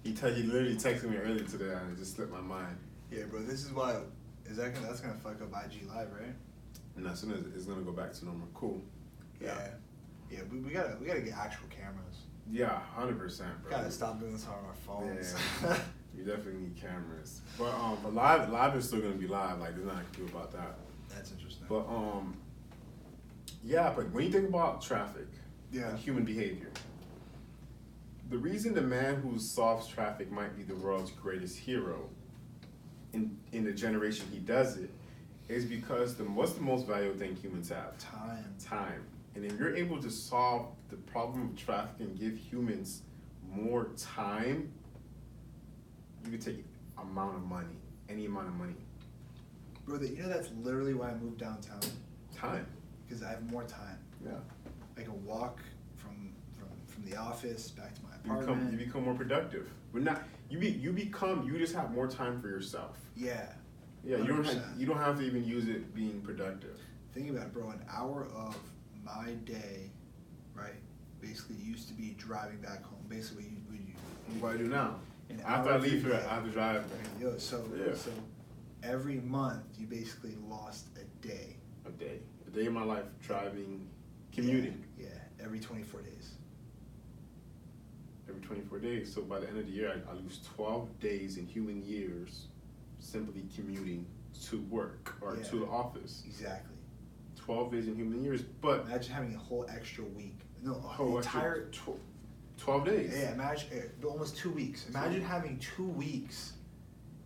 S2: He literally texted me earlier today and it just slipped my mind.
S1: Yeah, bro. This is why. That's gonna fuck up IG Live, right?
S2: And as soon as it's gonna go back to normal. Cool.
S1: Yeah. We gotta get actual cameras.
S2: Yeah, 100%, bro.
S1: Gotta stop doing this on our phones.
S2: Yeah. You definitely need cameras. But live is still gonna be live. Like there's nothing I can do about that.
S1: That's interesting.
S2: But but when you think about traffic and human behavior, the reason the man who solves traffic might be the world's greatest hero in the generation he does it is because what's the most valuable thing humans have? Time. And if you're able to solve the problem of traffic and give humans more time, you can take any amount of money.
S1: Bro, that's literally why I moved downtown.
S2: Time.
S1: Because I have more time.
S2: Yeah.
S1: I can walk from the office back to my apartment.
S2: You become more productive. You just have more time for yourself.
S1: Yeah.
S2: Yeah, you don't have to even use it being productive.
S1: Think about it, bro. An hour of my day, right, basically used to be driving back home. Basically,
S2: what I do now. After I leave here, I have to drive.
S1: So every month you basically lost a day.
S2: A day of my life driving, commuting.
S1: Yeah, every 24 days.
S2: Every 24 days. So by the end of the year, I lose 12 days in human years simply commuting to work or to the office.
S1: Exactly.
S2: 12 days in human years, but
S1: imagine having a whole extra week. No, a
S2: whole
S1: entire
S2: 12 days.
S1: Yeah, imagine almost 2 weeks. Imagine having 2 weeks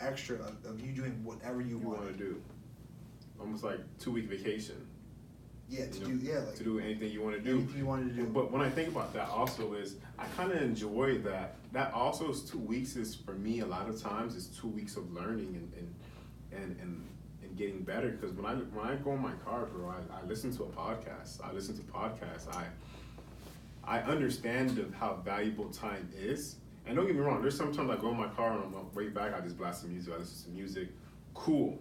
S1: extra of you doing whatever you want
S2: to do. almost like 2-week vacation.
S1: Yeah,
S2: to do anything you want to do.
S1: Anything you wanted to do.
S2: But when I think about that, also is I kind of enjoy that. That also is 2 weeks is for me. A lot of times is 2 weeks of learning and getting better. Because when I go in my car, bro, I listen to a podcast. I understand how valuable time is. And don't get me wrong, there's sometimes I go in my car and on my way back, I just blast some music, I listen to music, cool.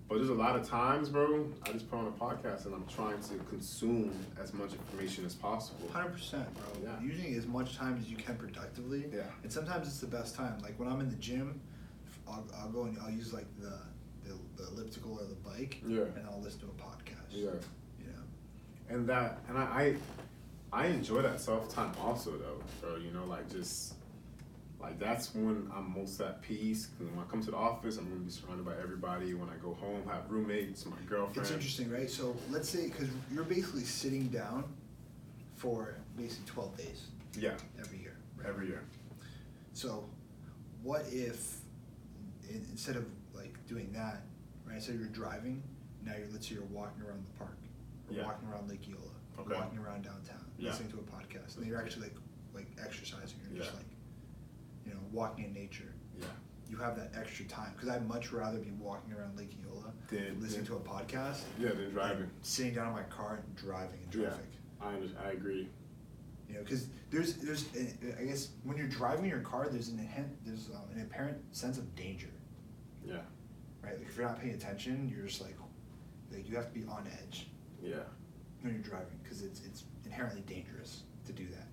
S2: But there's a lot of times, bro, I just put on a podcast and I'm trying to consume as much information as possible.
S1: 100%, bro. Yeah. Using as much time as you can productively.
S2: Yeah.
S1: And sometimes it's the best time. Like when I'm in the gym, I'll go and I'll use like the elliptical or the bike.
S2: Yeah.
S1: And I'll listen to a podcast.
S2: Yeah.
S1: You know.
S2: And I enjoy that self-time also though, bro. You know, like just like that's when I'm most at peace. Cause when I come to the office, I'm gonna be surrounded by everybody. When I go home, have roommates, my girlfriend.
S1: It's interesting, right? So let's say, because you're basically sitting down for basically 12 days.
S2: Yeah.
S1: Every year. Right?
S2: Every year.
S1: So, what if instead of like doing that, right? So you're driving. Now let's say you're walking around the park, or walking around Lake Eola, or walking around downtown, listening to a podcast, and you're actually like exercising. You're just like, you know, walking in nature. Yeah. You have that extra time. Because I'd much rather be walking around Lake Eola listening to a podcast.
S2: Yeah, than driving.
S1: Sitting down in my car and driving in traffic.
S2: Yeah, I agree.
S1: You know, because there's I guess when you're driving your car, there's an apparent sense of danger. Yeah. Right. Like if you're not paying attention, you're just like you have to be on edge. Yeah. When you're driving, because it's inherently dangerous to do that.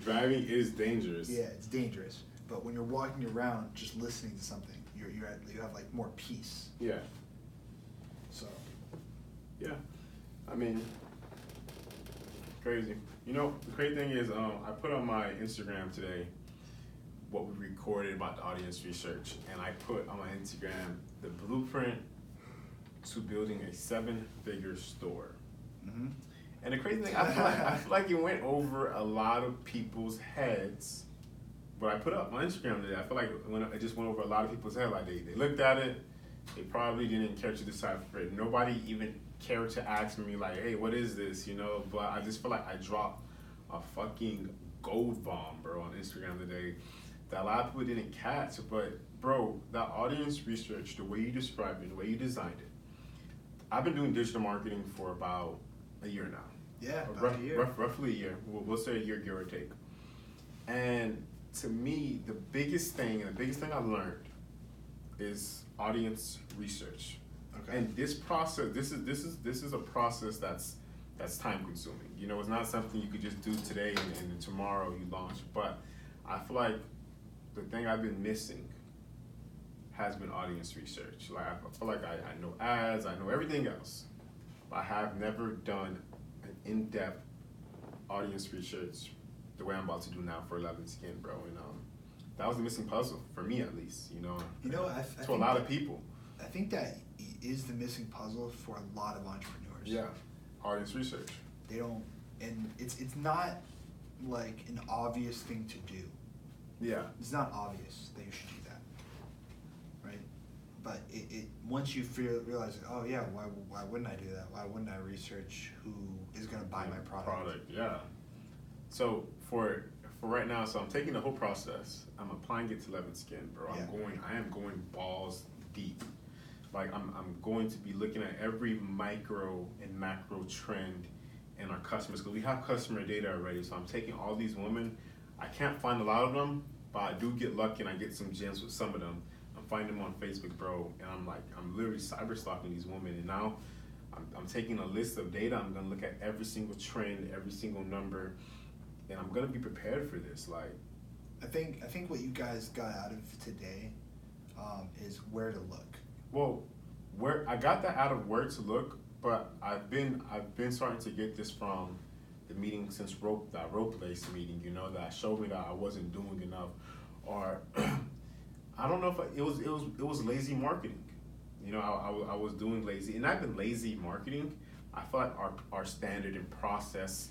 S2: Driving is dangerous.
S1: Yeah, it's dangerous. But when you're walking around, just listening to something, you have like more peace.
S2: Yeah.
S1: So.
S2: Yeah, I mean, crazy. You know, the crazy thing is, I put on my Instagram today what we recorded about the audience research, and I put on my Instagram the blueprint to building a 7-figure store. Mm-hmm. And the crazy thing, I feel like it went over a lot of people's heads. But I put up on Instagram today, I feel like it just went over a lot of people's heads. Like they looked at it, they probably didn't care to decipher it. Nobody even cared to ask me like, hey, what is this? You know, but I just feel like I dropped a fucking gold bomb, bro, on Instagram today that a lot of people didn't catch. But bro, that audience research, the way you described it, the way you designed it, I've been doing digital marketing for about a year now.
S1: Yeah, about a year.
S2: Roughly a year. We'll say a year, give or take. And to me, the biggest thing I learned is audience research. Okay. And this process, this is a process that's time consuming. You know, it's not something you could just do today and tomorrow you launch. But I feel like the thing I've been missing has been audience research. Like I feel like I know ads, I know everything else. But I have never done an in-depth audience research the way I'm about to do now for 11 Skin, bro. And that was the missing puzzle for me, at least. You know, to a lot of people.
S1: I think that is the missing puzzle for a lot of entrepreneurs.
S2: Yeah, audience research.
S1: They don't, and it's not like an obvious thing to do.
S2: Yeah,
S1: it's not obvious that you should do that, right? But it once you realize, oh yeah, why wouldn't I do that? Why wouldn't I research who is going to buy my product?
S2: Yeah. So for right now, so I'm taking the whole process. I'm applying it to 11 Skin, bro.
S1: Yeah.
S2: I am going balls deep. Like I'm going to be looking at every micro and macro trend in our customers, because we have customer data already. So I'm taking all these women. I can't find a lot of them, but I do get lucky and I get some gems with some of them. I'm finding them on Facebook, bro, and I'm literally cyber stalking these women. And now I'm taking a list of data. I'm gonna look at every single trend, every single number, and I'm gonna be prepared for this. Like,
S1: I think what you guys got out of today is where to look.
S2: Well, where I got that out of where to look, but I've been starting to get this from the meeting since that rope place meeting. You know, that showed me that I wasn't doing enough, or I don't know if it was lazy marketing. You know, I was doing lazy, and I've been lazy marketing. I feel like our standard and process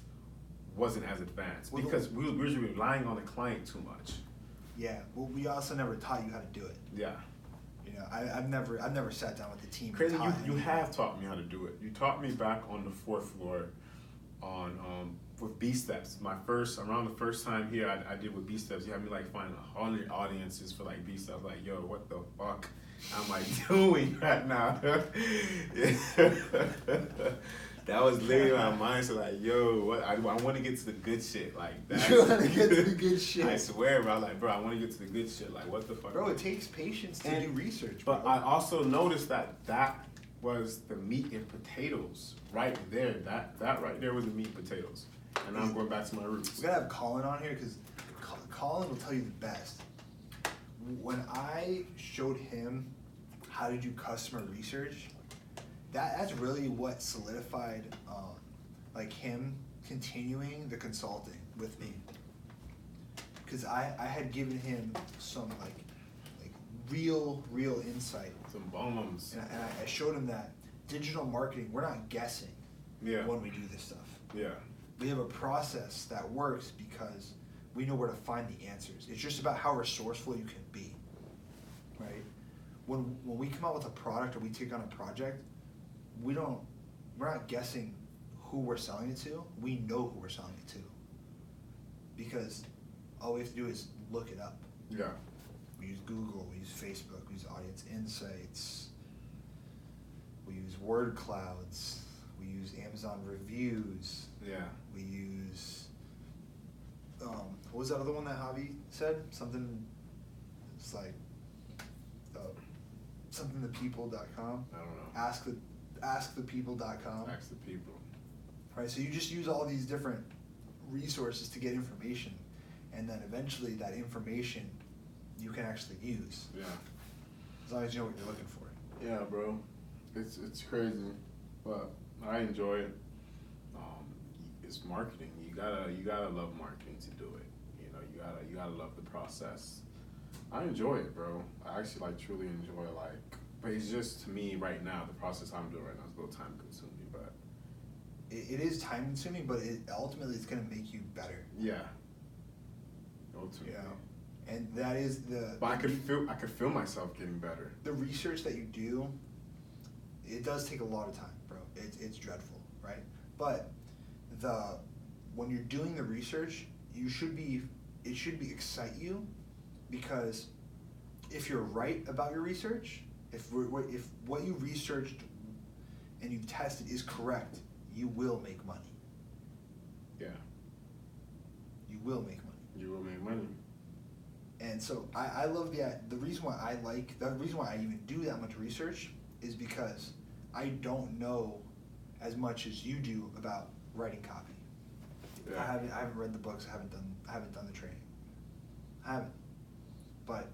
S2: wasn't as advanced because we were relying on the client too much.
S1: Yeah, well, we also never taught you how to do it.
S2: Yeah.
S1: You know, I've never sat down with the team.
S2: Crazy, you have taught me how to do it. You taught me back on the 4th floor on with B steps. Around the first time here I did with B steps. You had me like find 100 audiences for like B steps. Like, yo, what the fuck am I doing right now? That was literally my mind. So like, yo, what I want to get to the good shit. Like that.
S1: You want to get to the good shit.
S2: I swear, bro. Like, bro, I want to get to the good shit. Like, what the fuck?
S1: Bro, it takes patience to do research. Bro.
S2: But I also noticed that was the meat and potatoes right there. That right there was the meat and potatoes. And I'm going back to my roots.
S1: We gotta have Colin on here because Colin will tell you the best. When I showed him how to do customer research, that's really what solidified like him continuing the consulting with me. Because I had given him some like real insight.
S2: Some bombs.
S1: And I showed him that digital marketing, we're not guessing when we do this stuff.
S2: Yeah.
S1: We have a process that works because we know where to find the answers. It's just about how resourceful you can be, right? When we come out with a product or we take on a project, we're not guessing who we're selling it to. We know who we're selling it to because all we have to do is look it up.
S2: Yeah.
S1: We use Google, we use Facebook, we use Audience Insights, we use word clouds, we use Amazon reviews.
S2: Yeah.
S1: We use, what was that other one that Javi said? Something, it's like, somethingthepeople.com.
S2: I don't know.
S1: Askthepeople.com.
S2: Ask the people.
S1: Right, so you just use all these different resources to get information, and then eventually that information you can actually use.
S2: Yeah.
S1: As long as you know what you're looking for.
S2: Yeah, bro. It's crazy, but I enjoy it. It's marketing. You gotta love marketing to do it. You know, you gotta love the process. I enjoy it, bro. I actually like truly enjoy but it's just to me right now the process I'm doing right now is a little time consuming, but
S1: it is time consuming, but ultimately it's gonna make you better.
S2: Yeah. Ultimately.
S1: Yeah. And that is
S2: But I could feel myself getting better.
S1: The research that you do, it does take a lot of time, bro. It's dreadful, right? But when you're doing the research, it should excite you, because if you're right about your research, if what you researched and you tested is correct, you will make money.
S2: Yeah.
S1: You will make money.
S2: You will make money.
S1: And so I love the reason why I even do that much research is because I don't know as much as you do about writing copy.
S2: Yeah.
S1: I haven't read the books. I haven't done the training. I haven't. But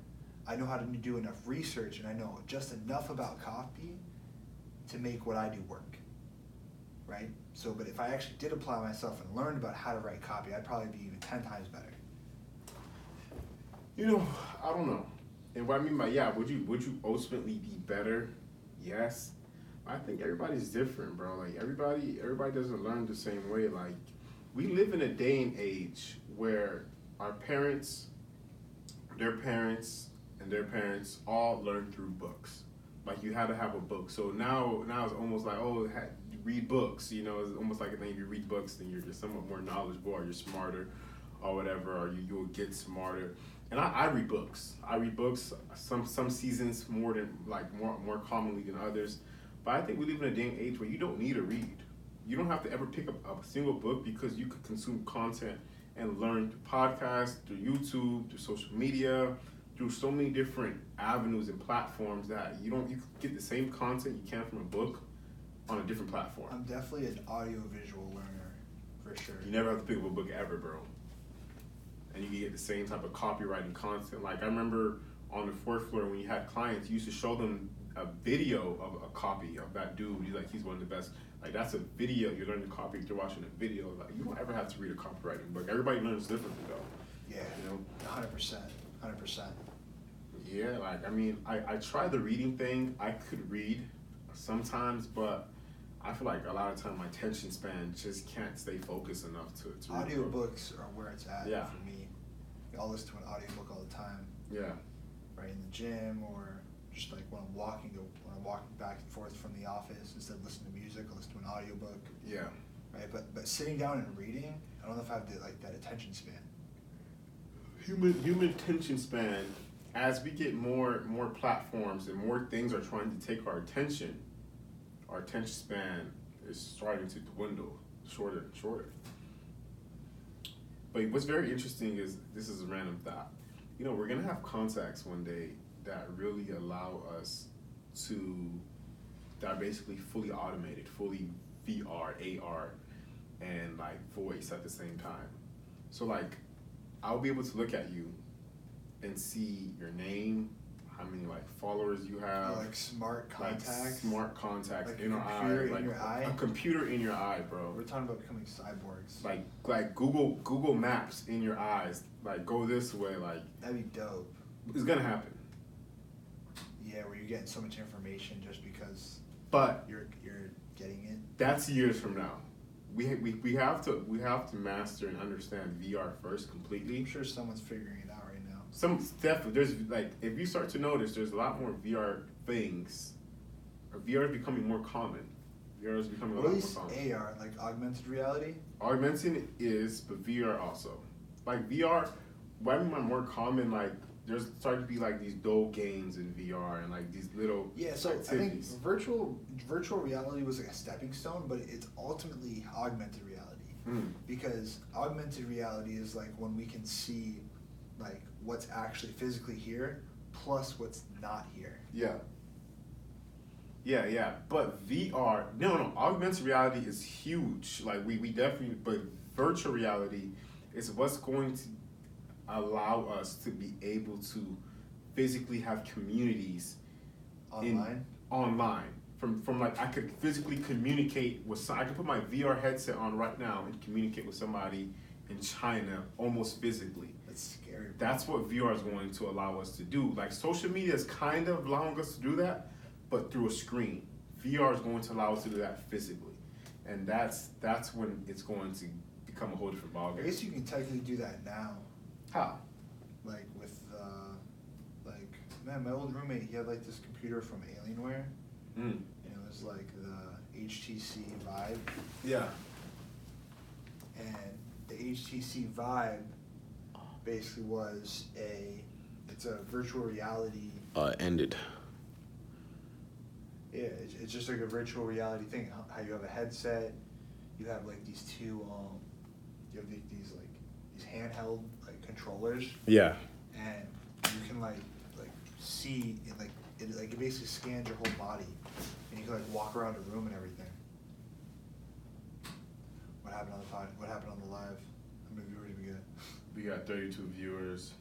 S1: I know how to do enough research, and I know just enough about copy to make what I do work. Right? So, but if I actually did apply myself and learned about how to write copy, I'd probably be even 10 times better.
S2: You know, I don't know. And what I mean by would you ultimately be better? Yes. I think everybody's different, bro. Like everybody doesn't learn the same way. Like we live in a day and age where our parents, their parents, and their parents all learned through books. Like you had to have a book. So now it's almost like, you read books. You know, it's almost like if you read books, then you're just somewhat more knowledgeable, or you're smarter, or whatever, or you'll get smarter. And I read books. I read books. Some seasons more commonly than others. But I think we live in a day and age where you don't need to read. You don't have to ever pick up a single book, because you could consume content and learn through podcasts, through YouTube, through social media, through so many different avenues and platforms that you can get the same content you can from a book on a different platform.
S1: I'm definitely an audio-visual learner, for sure.
S2: You never have to pick up a book ever, bro. And you can get the same type of copywriting content. Like I remember on the 4th floor when you had clients, you used to show them a video of a copy of that dude. He's one of the best. Like that's a video. You're learning copy through watching a video. Like you don't ever have to read a copywriting book. Everybody learns differently though.
S1: Yeah.
S2: You know.
S1: 100%.
S2: Yeah. Like I mean, I try the reading thing. I could read sometimes, but I feel like a lot of time my attention span just can't stay focused enough to read.
S1: Audiobooks are where it's at for me. I'll listen to an audiobook all the time.
S2: Yeah.
S1: Right in the gym or just like when I'm walking back and forth from the office, instead of listening to music, I'll listen to an audiobook.
S2: Yeah.
S1: Right, but sitting down and reading, I don't know if I have that attention span.
S2: Human attention span, as we get more platforms and more things are trying to take our attention span is starting to dwindle, shorter and shorter. But what's very interesting is, this is a random thought, we're gonna have contacts one day that really allow us that are basically fully automated, fully VR, AR, and like voice at the same time. So like, I'll be able to look at you and see your name, how many like followers you have.
S1: Like smart contacts.
S2: Like smart contacts
S1: like
S2: in our eye.
S1: Like your eye.
S2: A computer in your eye, bro.
S1: We're talking about becoming cyborgs.
S2: Like Google Maps in your eyes. Like, go this way. Like,
S1: that'd be dope.
S2: It's gonna happen.
S1: Yeah, where you're getting so much information just because.
S2: But
S1: you're getting it.
S2: That's years from now. We have to master and understand VR first completely.
S1: I'm sure someone's figuring it out right now.
S2: Definitely, there's like, if you start to notice, there's a lot more VR things. VR is becoming more common. VR is becoming a lot more common.
S1: AR, like augmented reality.
S2: Augmented is, but VR also. Like VR, why am I more common? Like, there's starting to be like these dull games in VR and like these little activities.
S1: I think virtual reality was like a stepping stone, but it's ultimately augmented reality. Because augmented reality is like when we can see like what's actually physically here plus what's not here.
S2: Yeah. But VR, no, augmented reality is huge. Like we definitely, but virtual reality is what's going to allow us to be able to physically have communities online. From like, I could physically communicate with I could put my VR headset on right now and communicate with somebody in China almost physically.
S1: That's scary. Bro.
S2: That's what VR is going to allow us to do. Like, social media is kind of allowing us to do that, but through a screen. VR is going to allow us to do that physically. And that's when it's going to become a whole different ballgame.
S1: I guess you can technically do that now.
S2: How?
S1: Like with, man, my old roommate, he had like this computer from Alienware. And it was like the HTC Vive.
S2: Yeah.
S1: And the HTC Vive basically was it's a virtual reality.
S3: Ended.
S1: Yeah, it's just like a virtual reality thing. How you have a headset, you have like these two, you have these handheld like controllers.
S3: Yeah.
S1: And you can like see it basically scans your whole body, and you can like walk around a room and everything. What happened on the pod? What happened on the live? How many viewers did we get?
S2: We got 32 viewers.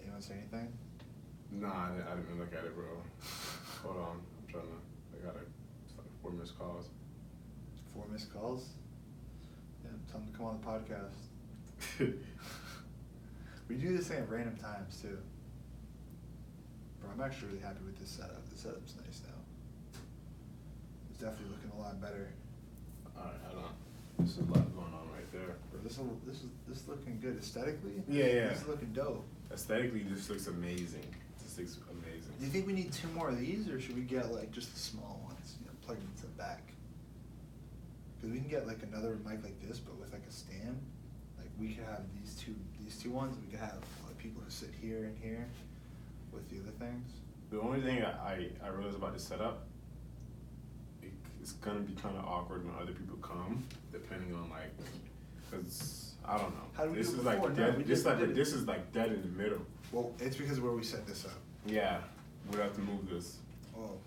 S1: Anyone say anything?
S2: Nah, I didn't look at it, bro. Hold on, I got it's like 4 missed calls.
S1: 4 missed calls? Yeah, tell them to come on the podcast. We do this thing at random times too. Bro, I'm actually really happy with this setup. The setup's nice now. It's definitely looking a lot better.
S2: Alright, hold on. There's a lot going on right there.
S1: Bro, this is looking good aesthetically.
S2: Yeah.
S1: This is looking dope.
S2: Aesthetically, this looks amazing. This looks amazing.
S1: Do you think we need 2 more of these, or should we get like just the small ones, plug them into the back? Because we can get like another mic like this, but with like a stand. Like we could have these two ones. We could have people who sit here and here with the other things.
S2: The only thing I realize about this setup, it's gonna be kind of awkward when other people come, depending on like, cause I don't know.
S1: How do we
S2: this
S1: do it
S2: is
S1: before?
S2: like
S1: No,
S2: dead. This is like dead in the middle.
S1: Well, it's because of where we set this up.
S2: Yeah, we have to move this.
S1: Oh.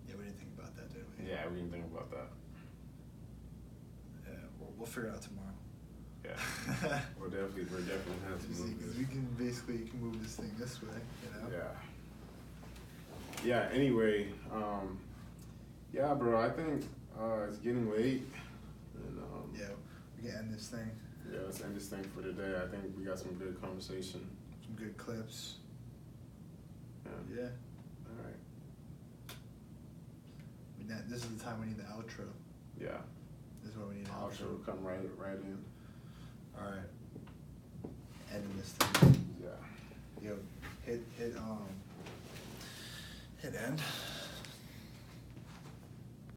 S1: Yeah, we didn't think about that, did we?
S2: Yeah, we didn't think about that.
S1: Yeah, we'll figure it out tomorrow.
S2: Yeah, we're definitely gonna have to move this.
S1: You can move this thing this way,
S2: Yeah. Anyway, yeah, bro. I think it's getting late, and
S1: yeah, we can end this thing.
S2: Yeah, let's end this thing for today. I think we got some good conversation.
S1: Some good clips. Yeah.
S2: All right.
S1: This is the time we need the outro.
S2: Yeah.
S1: This is what we need.
S2: Outro will come right in.
S1: All right. Ending this thing.
S2: Yeah.
S1: Yo, hit could end.